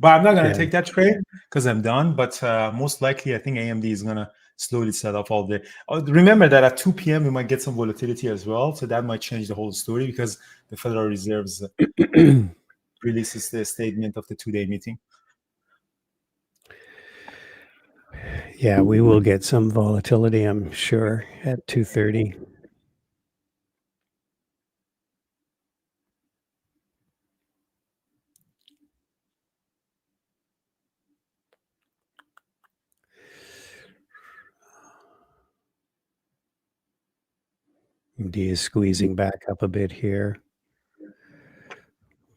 I'm not going to take that trade because I'm done. But most likely, I think AMD is going to slowly sell off all day. Remember that at 2 p.m., we might get some volatility as well. So that might change the whole story because the Federal Reserve's releases the statement of the 2-day meeting. Yeah, we will get some volatility, I'm sure, at 2:30. MD is squeezing back up a bit here.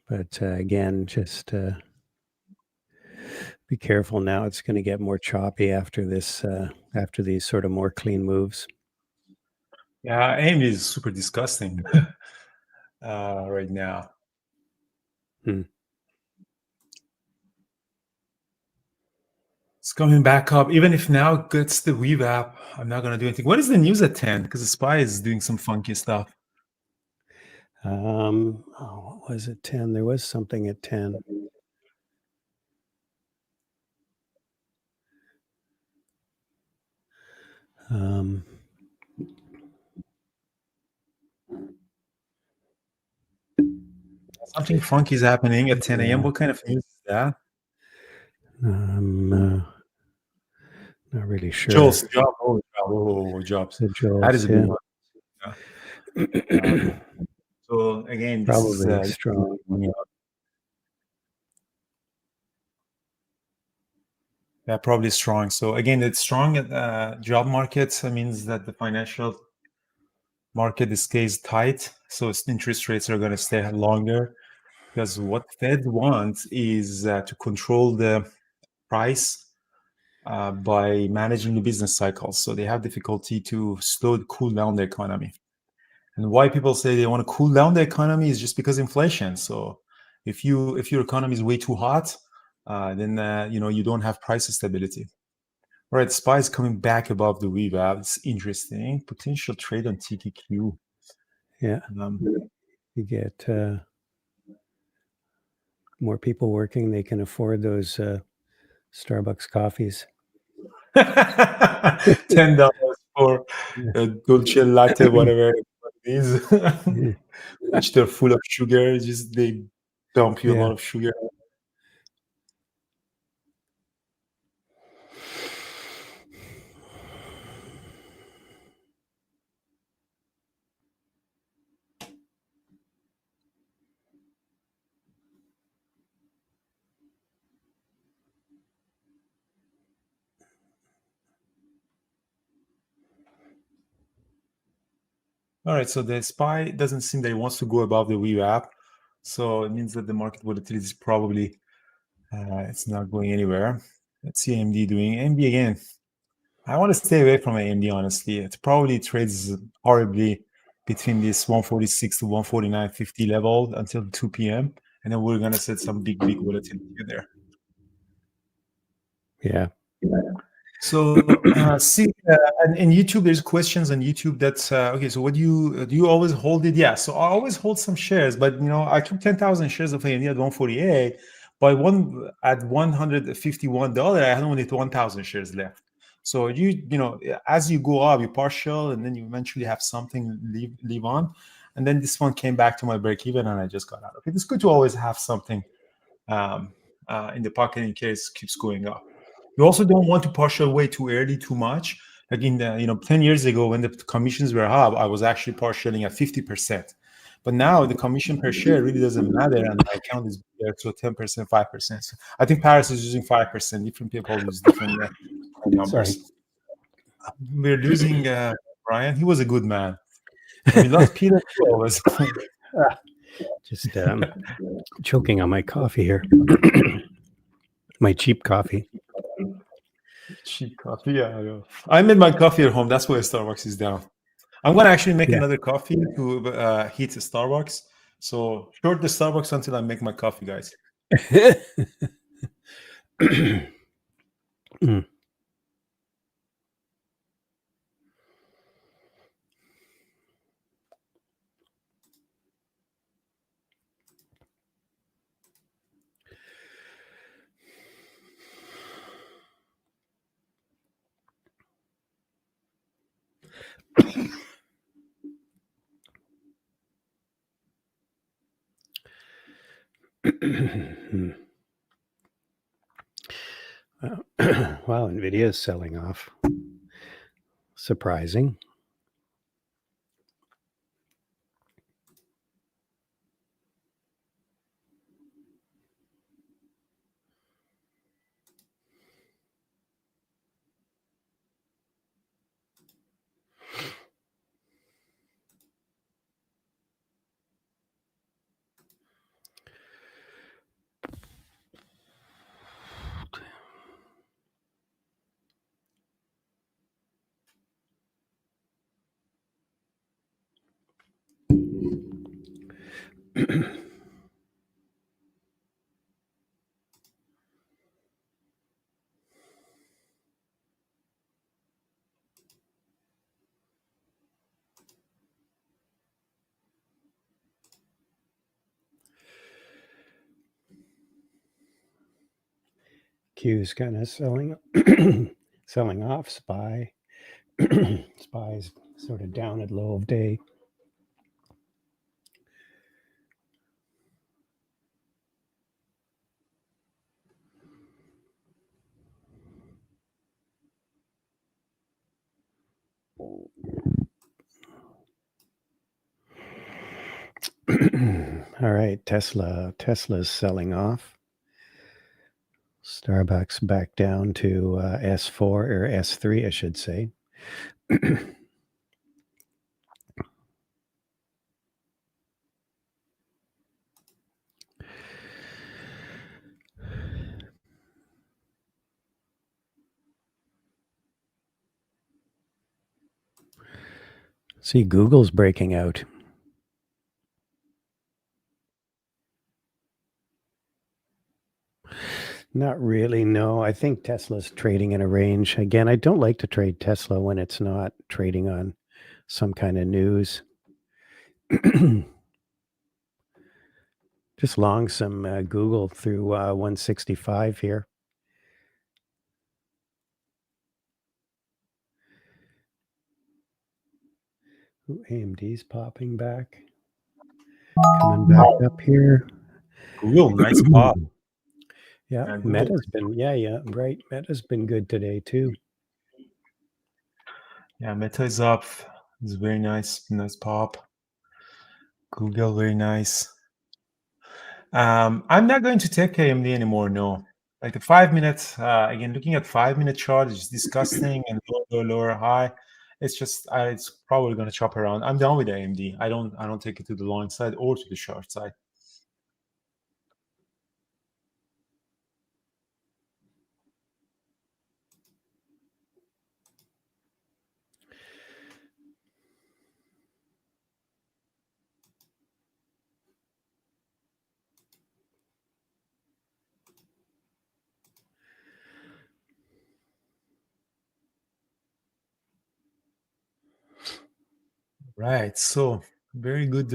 But again, just be careful now. It's going to get more choppy after this, after these sort of more clean moves. Yeah, AIM is super disgusting right now. It's coming back up. Even if now it gets the VWAP, I'm not going to do anything. What is the news at 10? Because the SPY is doing some funky stuff. What was it, 10? There was something at 10. Something funky is happening at 10 a.m. What kind of news is that? Not really sure. Jobs. Jobs. The Jobs, that is a good one. Yeah. So again, this probably is strong. Yeah, probably strong. So again, it's strong job markets. That means that the financial market stays tight. So interest rates are going to stay longer, because what Fed wants is to control the price by managing the business cycles. So they have difficulty to cool down the economy. And why people say they want to cool down the economy is just because inflation. So if your economy is way too hot, then you don't have price stability. All right, SPY is coming back above the VWAP. It's interesting. Potential trade on TQQ. Yeah. You get more people working. They can afford those Starbucks coffees. $10 for a dolce latte, whatever it is. Which they're full of sugar. Just they dump you a lot of sugar. All right, so the SPY doesn't seem that it wants to go above the VWAP. So it means that the market volatility is probably it's not going anywhere. Let's see AMD doing. AMD again. I want to stay away from AMD, honestly. It probably trades horribly between this 146 to 149.50 level until 2 p.m. And then we're going to set some big volatility there. Yeah. So see, and in YouTube, there's questions on YouTube that's okay. So what do you always hold it? Yeah. So I always hold some shares, but I took 10,000 shares of AMD at 148. But at $151, I had only 1,000 shares left. So as you go up, you partial, and then you eventually have something leave on, and then this one came back to my break even, and I just got out of it. It's good to always have something in the pocket in case it keeps going up. You also don't want to partial way too early, too much. Like in the 10 years ago when the commissions were up, I was actually partialing at 50%. But now the commission per share really doesn't matter, and my account is there to 10%, 5%. So I think Paris is using 5%. Different people use different numbers. Sorry. We're losing Brian. He was a good man. And we lost Peter too, always. Just choking on my coffee here. My cheap coffee. Cheap coffee, yeah. I made my coffee at home. That's why Starbucks is down. I'm going to actually make another coffee to heat Starbucks. So short the Starbucks until I make my coffee, guys. Wow, NVIDIA is selling off. Surprising. Q's kind of selling selling off. SPY. SPY's sort of down at low of day. All right, Tesla's selling off. Starbucks back down to S4 or S3, I should say. See, Google's breaking out. Not really, no. I think Tesla's trading in a range. Again, I don't like to trade Tesla when it's not trading on some kind of news. Just long some Google through 165 here. Ooh, AMD's popping back. Coming back up here. Google, nice pop. Yeah, And Google- Meta's been, right. Meta's been good today too. Yeah, Meta is up. It's very nice pop. Google, very nice. I'm not going to take AMD anymore. No, like the 5 minutes. Again, looking at 5-minute chart is disgusting and lower, high. It's just it's probably going to chop around. I'm done with AMD. I don't take it to the long side or to the short side. Right. So very good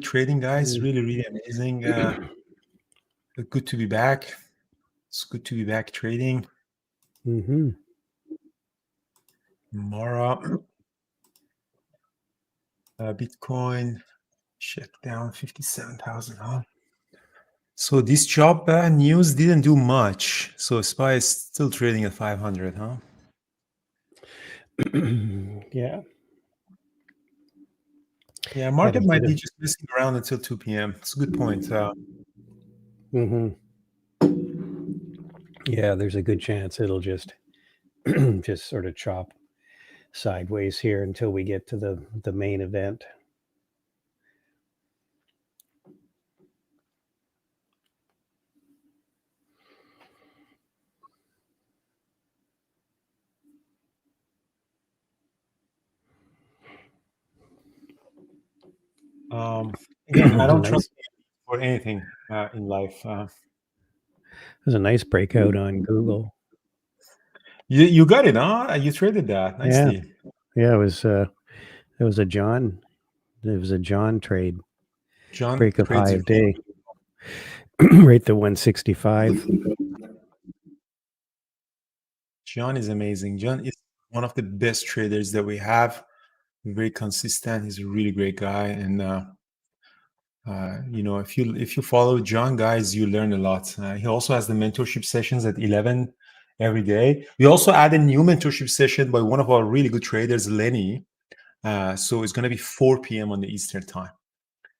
trading, guys. Really, really amazing. Good to be back. It's good to be back trading. Mm-hmm. Mara, Bitcoin, check down 57,000. Huh? So this job news didn't do much. So SPY is still trading at 500, huh? Yeah. Yeah, market might be just messing around until 2 p.m. It's a good point. Mm-hmm. Yeah, there's a good chance it'll just just sort of chop sideways here until we get to the main event. Again, I don't trust for anything in life. There's a nice breakout on Google. You got it, huh? You traded that nicely. Yeah, it was a John. It was a John trade. John break of high of day. Right to 165. John is amazing. John is one of the best traders that we have. Very consistent. He's a really great guy, and if you follow John, guys, you learn a lot. He also has the mentorship sessions at 11 every day. We also add a new mentorship session by one of our really good traders, Lenny. So it's going to be 4 p.m. on the Eastern time,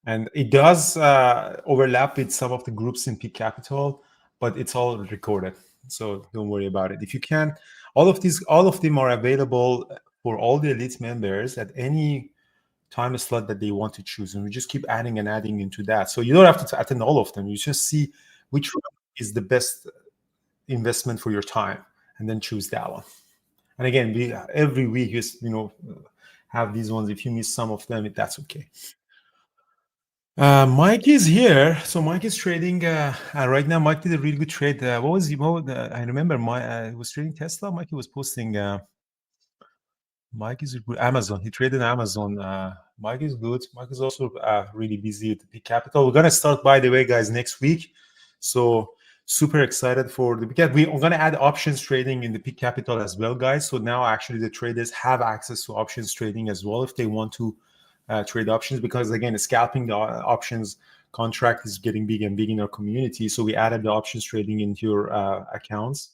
and it does overlap with some of the groups in Peak Capital, but it's all recorded, so don't worry about it. If you can, all of them are available for all the elite members at any time slot that they want to choose, and we just keep adding and adding into that. So you don't have to attend all of them. You just see which one is the best investment for your time, and then choose that one. And again, we every week have these ones. If you miss some of them, that's okay. Mike is here. So Mike is trading right now. Mike did a really good trade. What was he? I remember Mike was trading Tesla. Mike was posting. Mike is good. Amazon. He traded Amazon. Mike is good. Mike is also really busy at the Peak Capital. We're gonna start, by the way, guys, next week. So super excited for the because we're gonna add options trading in the Peak Capital as well, guys. So now actually the traders have access to options trading as well if they want to trade options. Because again, scalping the options contract is getting big and big in our community. So we added the options trading into your accounts.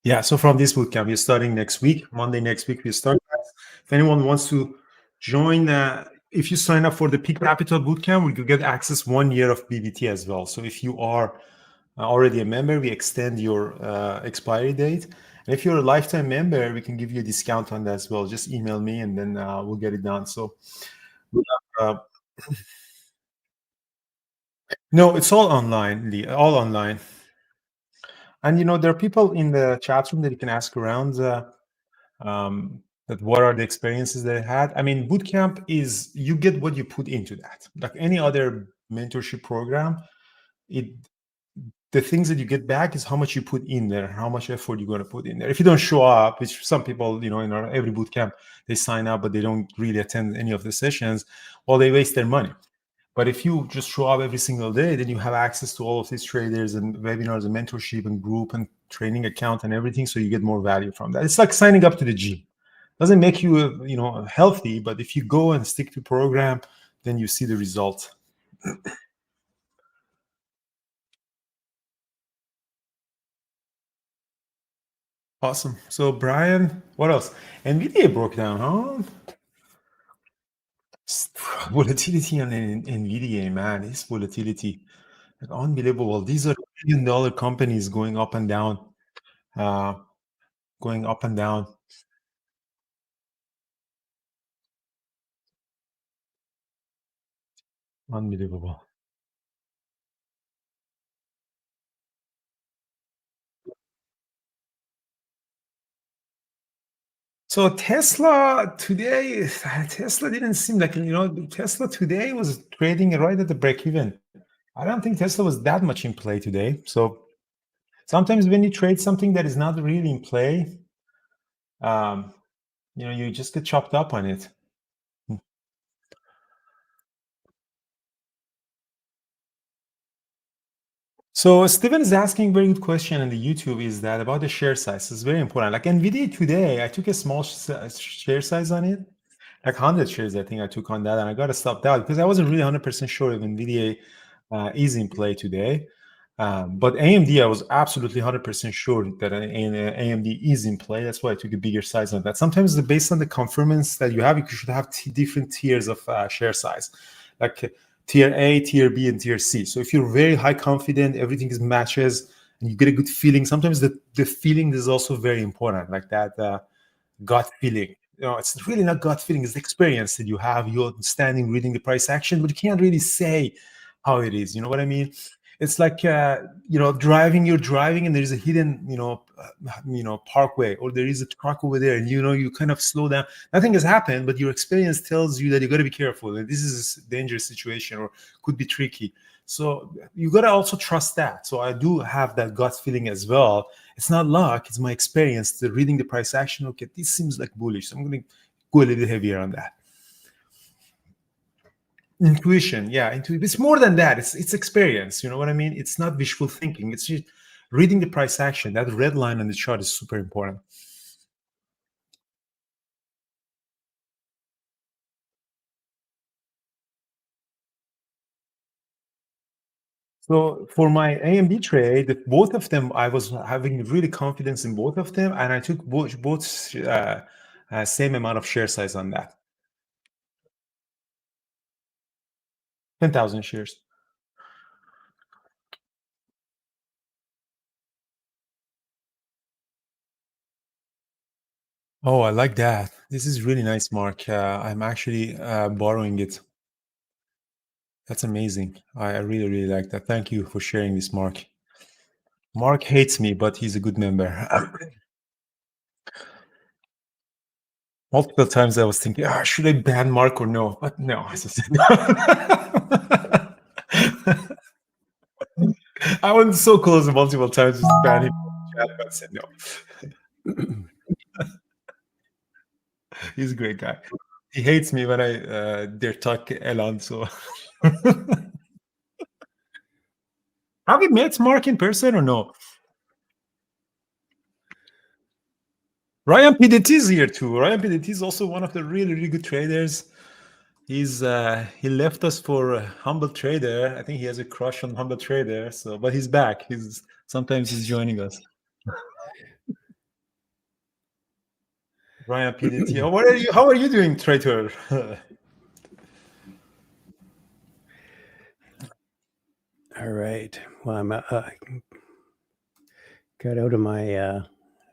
Yeah, so from this bootcamp, we're starting next week, Monday next week, we start. If anyone wants to join, if you sign up for the Peak Capital Bootcamp, we could get access 1 year of BBT as well. So if you are already a member, we extend your expiry date. And if you're a lifetime member, we can give you a discount on that as well. Just email me and then we'll get it done. So no, it's all online, Lee, all online. And there are people in the chat room that you can ask around. That what are the experiences they had. I mean, bootcamp is you get what you put into that. Like any other mentorship program, the things that you get back is how much you put in there, how much effort you're going to put in there. If you don't show up, which some people, in every bootcamp, they sign up, but they don't really attend any of the sessions, well, they waste their money. But if you just show up every single day, then you have access to all of these traders and webinars and mentorship and group and training account and everything. So you get more value from that. It's like signing up to the gym. Doesn't make you, healthy, but if you go and stick to program, then you see the result. Awesome. So Brian, what else? NVIDIA broke down, huh? Volatility on NVIDIA, man, this volatility, like, unbelievable. These are $1 billion companies going up and down, going up and down. Unbelievable. So Tesla today, Tesla didn't seem like, Tesla today was trading right at the break even. I don't think Tesla was that much in play today. So sometimes when you trade something that is not really in play, you just get chopped up on it. So Steven is asking a very good question on the YouTube, is that about the share size. It's very important. Like NVIDIA today, I took a small share size on it, like 100 shares, I think I took on that, and I got to stop out because I wasn't really 100% sure if NVIDIA is in play today. But AMD, I was absolutely 100% sure that AMD is in play. That's why I took a bigger size on that. Sometimes based on the confirmance that you have, you should have different tiers of share size, like tier A, tier B, and tier C. So if you're very high confident, everything is matches, and you get a good feeling. Sometimes the feeling is also very important, like that gut feeling. It's really not gut feeling, it's the experience that you have. You're standing reading the price action, but you can't really say how it is. You know what I mean? It's like driving. You're driving, and there's a hidden, parkway, or there is a truck over there, and you kind of slow down. Nothing has happened, but your experience tells you that you got to be careful. That this is a dangerous situation, or could be tricky. So you got to also trust that. So I do have that gut feeling as well. It's not luck; it's my experience. The reading the price action. Okay, this seems like bullish. So I'm going to go a little heavier on that. Intuition, yeah, it's more than that. It's experience. You know what I mean? It's not wishful thinking. It's just reading the price action. That red line on the chart is super important. So for my AMD trade, both of them, I was having really confidence in both of them, and I took both same amount of share size on that. 10,000 shares. Oh, I like that. This is really nice, Mark. I'm actually borrowing it. That's amazing. I really, really like that. Thank you for sharing this, Mark. Mark hates me, but he's a good member. multiple times I was thinking, should I ban Mark or no? But no, I said no. I was so close multiple times to ban him, but I said no. He's a great guy. He hates me when I dare talk Elon. So, have you met Mark in person or no? Ryan PDT is here too. Ryan PDT is also one of the really, really good traders. He left us for Humble Trader. I think he has a crush on Humble Trader. So, but he's back. Sometimes he's joining us. Ryan PDT. How are you doing, Trader? All right. Well, I'm got out of my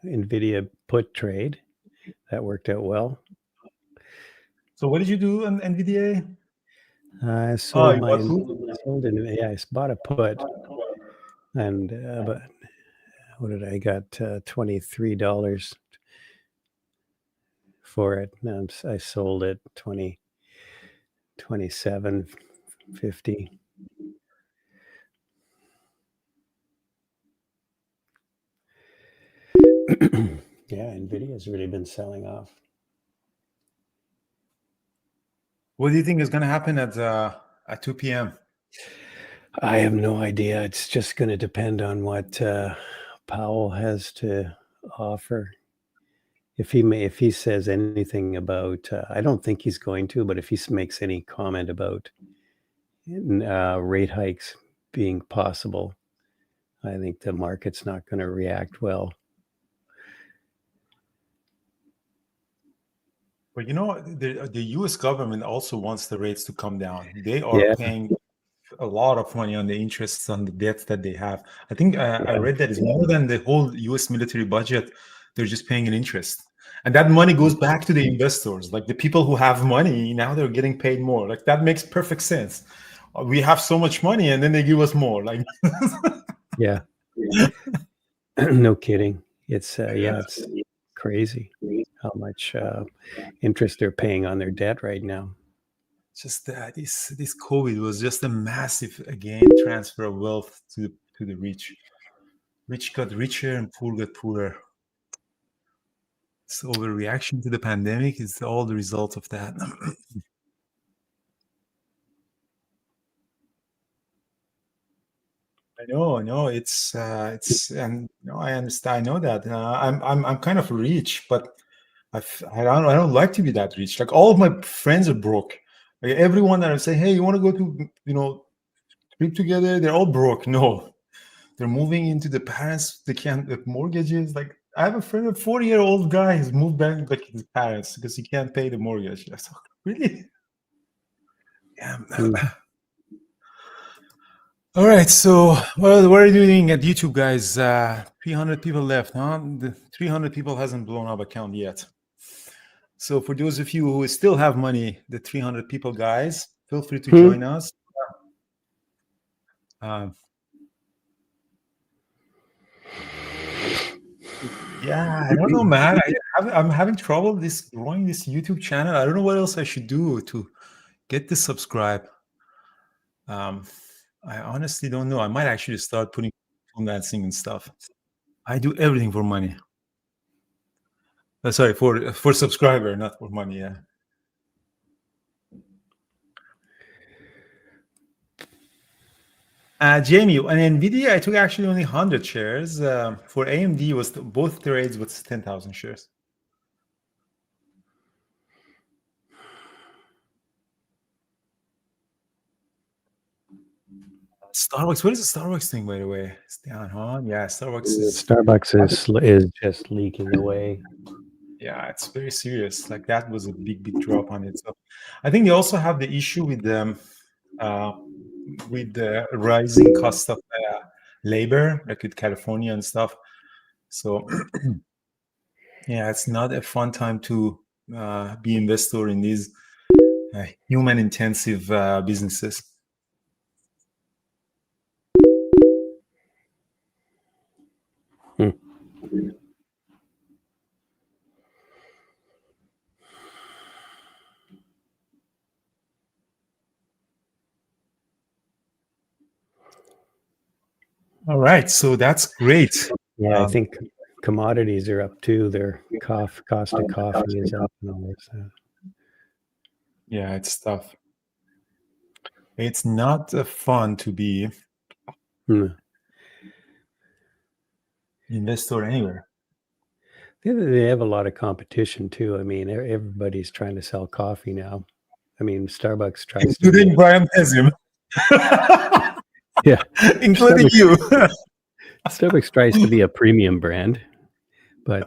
NVIDIA put trade. That worked out well. So what did you do on NVDA? I sold I bought a put, and but what did I got? $23 for it, and I sold it $27.50. Yeah, NVIDIA has really been selling off. What do you think is going to happen at 2 p.m.? I have no idea. It's just going to depend on what Powell has to offer. If he says anything about, I don't think he's going to, but if he makes any comment about rate hikes being possible, I think the market's not going to react well. But the U.S. government also wants the rates to come down. They are paying a lot of money on the interests on the debts that they have. I think I read that it's more than the whole U.S. military budget. They're just paying an interest. And that money goes back to the investors. Like the people who have money, now they're getting paid more. Like that makes perfect sense. We have so much money and then they give us more. Like yeah. No kidding. It's it's crazy how much interest they're paying on their debt right now. Just that this COVID was just a massive transfer of wealth to the rich. Rich got richer and poor got poorer. So overreaction to the pandemic is all the result of that. I know. It's and I understand. I know that. I'm kind of rich, but I don't like to be that rich. Like all of my friends are broke. Like everyone that I say, hey, you want to go to trip together? They're all broke. No, they're moving into the parents. They can't the mortgages. Like I have a friend, a 40-year-old guy, who's moved back like his parents because he can't pay the mortgage. I thought, really? Yeah. All right, so what are you doing at YouTube, guys? 300 people left, huh? The 300 people hasn't blown up account yet. So for those of you who still have money, the 300 people, guys, feel free to join us. Yeah, I don't know, man. I'm having trouble growing this YouTube channel. I don't know what else I should do to get the subscribe. I honestly don't know. I might actually start putting dancing and stuff. I do everything for money. Sorry, for subscriber, not for money. Yeah. Jamie, on NVIDIA, I took actually only 100 shares. For AMD, was both trades was 10,000 shares. Starbucks. What is the Starbucks thing, by the way? It's down, huh? Yeah, Starbucks is just leaking away. Yeah, it's very serious. Like that was a big drop on it. So I think they also have the issue with the rising cost of labor, like with California and stuff. So yeah, it's not a fun time to be investor in these human intensive businesses. All right, so that's great. Yeah, I think commodities are up too. Their cost of coffee is up and all this. Yeah, it's tough. It's not fun to be investor anywhere. They have a lot of competition too. I mean, everybody's trying to sell coffee now. I mean, Starbucks tries to. Including Brian Pezim. Yeah, including you. Starbucks tries to be a premium brand, but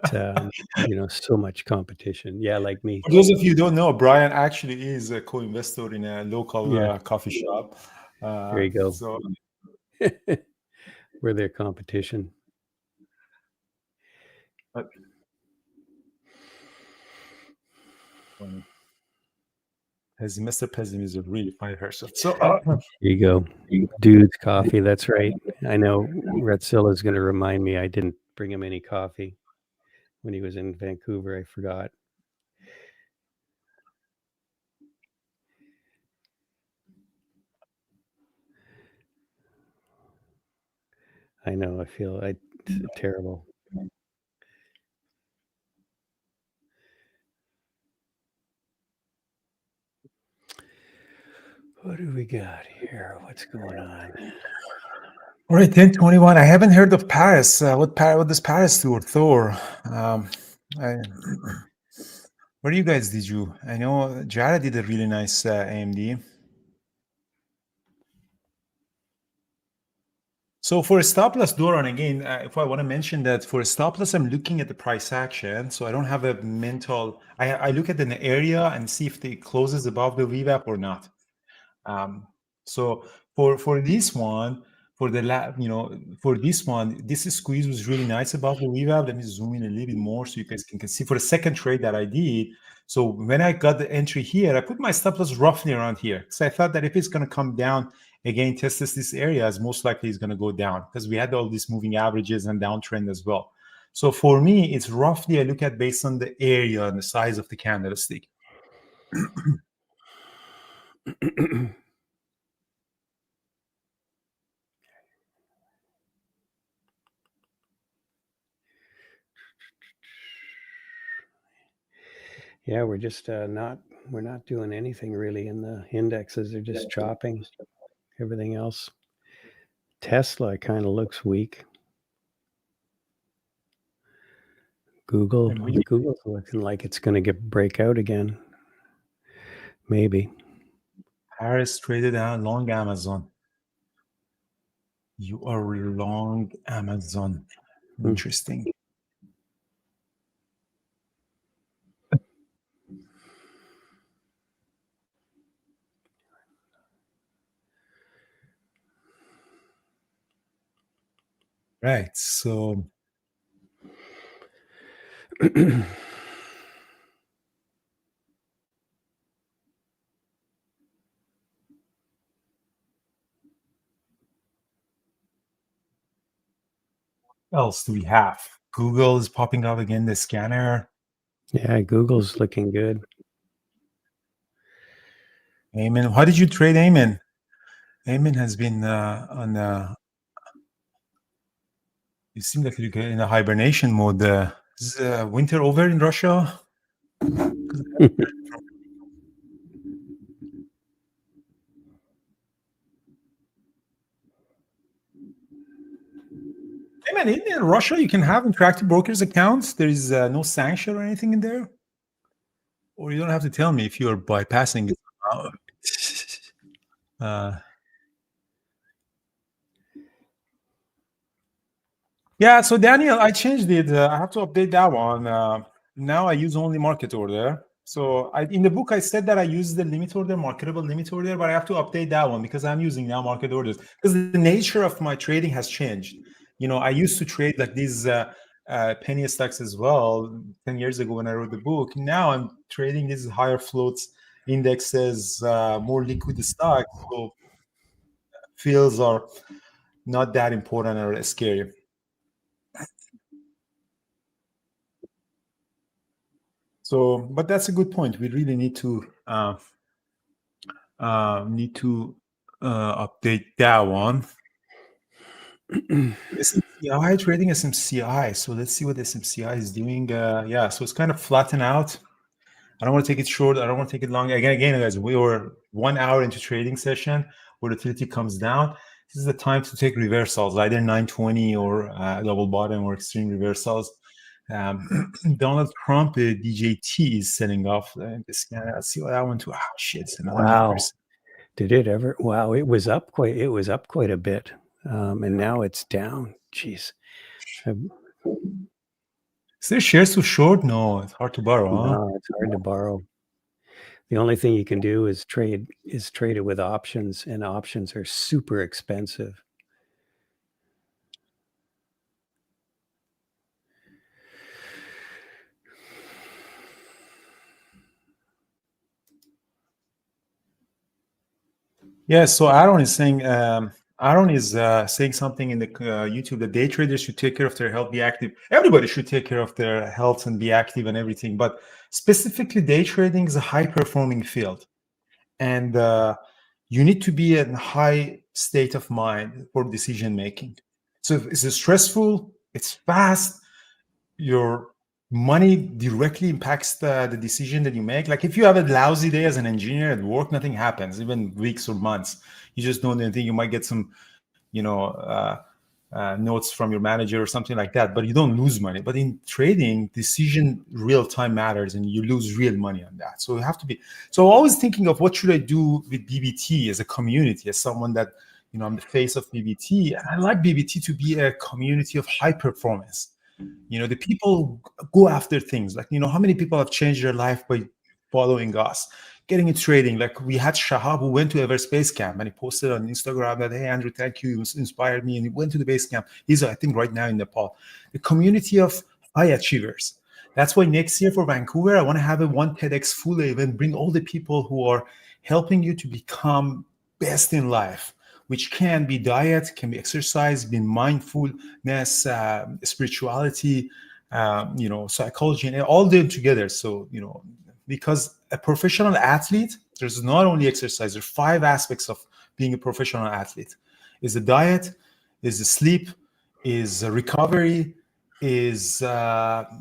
so much competition. Yeah, like me. For those of you who don't know, Brian actually is a co-investor in a local coffee shop. There you go. So we're their competition. But, Mr. Pezim is a really funny person. So there you go. Dude's coffee. That's right. I know Retzilla is going to remind me I didn't bring him any coffee when he was in Vancouver. I forgot. I know. I feel terrible. What do we got here? What's going on? All right, 10:21. I haven't heard of Paris. What does Paris do, or Thor? Where you guys did you? I know Jared did a really nice AMD. So for a stop loss, Doran, again, if I want to mention that for a stop loss, I'm looking at the price action. So I don't have a mental, I look at an area and see if it closes above the VWAP or not. So for this one, for this one, this squeeze was really nice above the VWAP. Let me zoom in a little bit more so you guys can see. For the second trade that I did, so when I got the entry here, I put my stop loss roughly around here. So I thought that if it's going to come down again, test this area, is most likely it's going to go down because we had all these moving averages and downtrend as well. So for me, it's roughly I look at based on the area and the size of the candlestick. Yeah, we're just we're not doing anything really in the indexes. They're just chopping. Everything else. Tesla kind of looks weak. Google's looking like it's going to break out again. Maybe. Paris traded out long Amazon. You are long Amazon. Interesting. Right. So what else do we have? Google is popping up again, the scanner. Yeah, Google's looking good. Amen. How did you trade Amen? Amen has been on you seem like you're in a hibernation mode. Is winter over in Russia? Hey man, in Russia you can have interactive brokers accounts. There is no sanction or anything in there, or you don't have to tell me if you're bypassing it. Yeah, so Daniel, I changed it. I have to update that one. Now I use only market order. So in the book, I said that I use the limit order, marketable limit order, but I have to update that one because I'm using now market orders because the nature of my trading has changed. I used to trade like these penny stocks as well 10 years ago when I wrote the book. Now I'm trading these higher floats indexes, more liquid stocks. So fields are not that important or scary. So, but that's a good point. We really need to update that one. SMCI trading SMCI. So let's see what SMCI is doing. Yeah, so it's kind of flatten out. I don't want to take it short. I don't want to take it long. Again, guys, we were 1 hour into trading session. Volatility comes down. This is the time to take reversals, either 920 or double bottom or extreme reversals. Donald Trump, DJT, is setting off this guy. Let's see what that one to. Oh shit! It's another 9%. Did it ever? Wow, it was up quite. It was up quite a bit, and now it's down. Jeez. Is there shares too short? No, it's hard to borrow. No, it's hard to borrow. The only thing you can do is trade it with options, and options are super expensive. Yeah, so Aaron is saying saying something in the YouTube that day traders should take care of their health, be active. Everybody should take care of their health and be active and everything. But specifically, day trading is a high performing field, and you need to be in a high state of mind for decision making. So if it's stressful, it's fast. Your money directly impacts the decision that you make. Like if you have a lousy day as an engineer at work, nothing happens, even weeks or months. You just don't do anything. You might get some, notes from your manager or something like that, but you don't lose money. But in trading, decision real time matters, and you lose real money on that. So you have to be. So always thinking of what should I do with BBT as a community, as someone that I'm the face of BBT, and I like BBT to be a community of high performance. The people go after things like, how many people have changed their life by following us, getting into trading. Like we had Shahab who went to Everest Base Camp and he posted on Instagram that, hey, Andrew, thank you. You inspired me. And he went to the base camp. He's, I think, right now in Nepal. The community of high achievers. That's why next year for Vancouver, I want to have a one TEDx full event, bring all the people who are helping you to become best in life, which can be diet, can be exercise, be mindfulness, spirituality, psychology, and all them together. So, because a professional athlete, there's not only exercise, there's 5 aspects of being a professional athlete. Is the diet, is the sleep, is recovery, is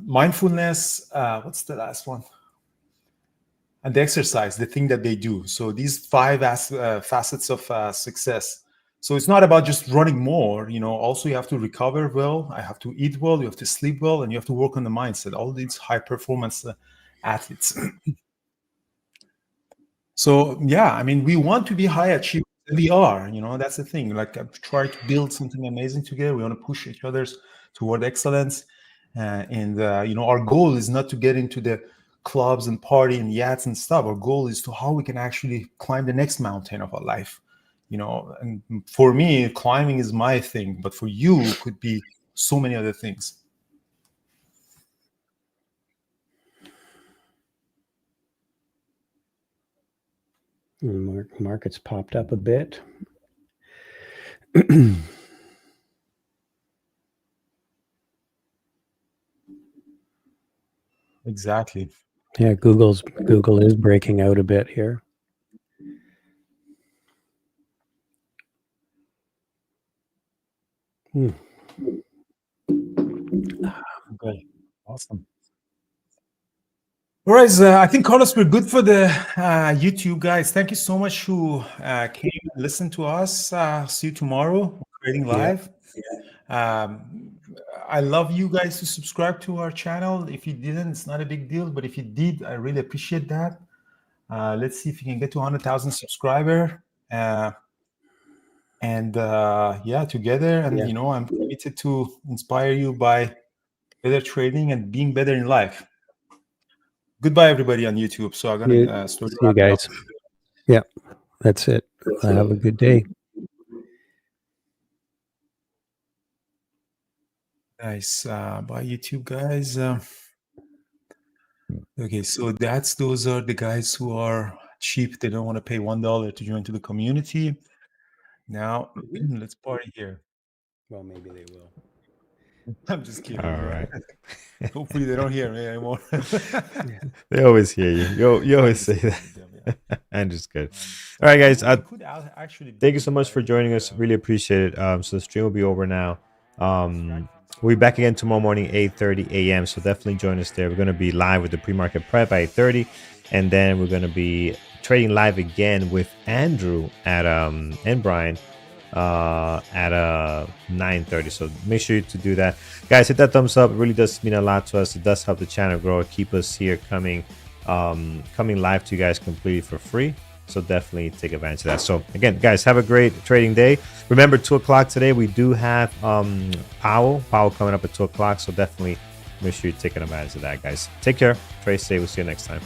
mindfulness. What's the last one? And the exercise, the thing that they do. So these 5 facets of success. So it's not about just running more. Also you have to recover well. I have to eat well. You have to sleep well, and you have to work on the mindset. All these high performance athletes. So yeah, I mean, we want to be high achievers. We are. That's the thing. Like try to build something amazing together. We want to push each other toward excellence, and our goal is not to get into the clubs and party and yachts and stuff. Our goal is to how we can actually climb the next mountain of our life. And for me, climbing is my thing, but for you, it could be so many other things. Market's popped up a bit. Exactly. Yeah, Google is breaking out a bit here. Okay, awesome. All right, I think, Carlos, we're good for the YouTube guys. Thank you so much who came and listened to us. See you tomorrow, Trading Live. Yeah. I love you guys to subscribe to our channel. If you didn't, it's not a big deal. But if you did, I really appreciate that. Let's see if we can get to 100,000 subscribers. Together. And, I'm committed to inspire you by better trading and being better in life. Goodbye, everybody on YouTube. So I'm going to see you guys. Yeah, that's it. Have a good day. Nice. Bye, YouTube guys. Okay, so those are the guys who are cheap. They don't want to pay $1 to join to the community. Now, let's party here. Well, maybe they will. I'm just kidding. All right. Hopefully they don't hear me anymore. They always hear you. You always say that. Andrew's good. All right, guys. It could actually be Thank you so much for joining us. Really appreciate it. So the stream will be over now. We'll be back again tomorrow morning, 8:30 a.m. So definitely join us there. We're going to be live with the pre-market prep at 8:30, and then we're going to be trading live again with Andrew at and Brian at 9:30. So make sure to do that, guys. Hit that thumbs up. It really does mean a lot to us. It does help the channel grow. Keep us here coming live to you guys completely for free. So definitely take advantage of that. So again, guys, have a great trading day. Remember, 2 o'clock today, we do have Powell coming up at 2 o'clock. So definitely make sure you're taking advantage of that, guys. Take care. Trade safe. We'll see you next time.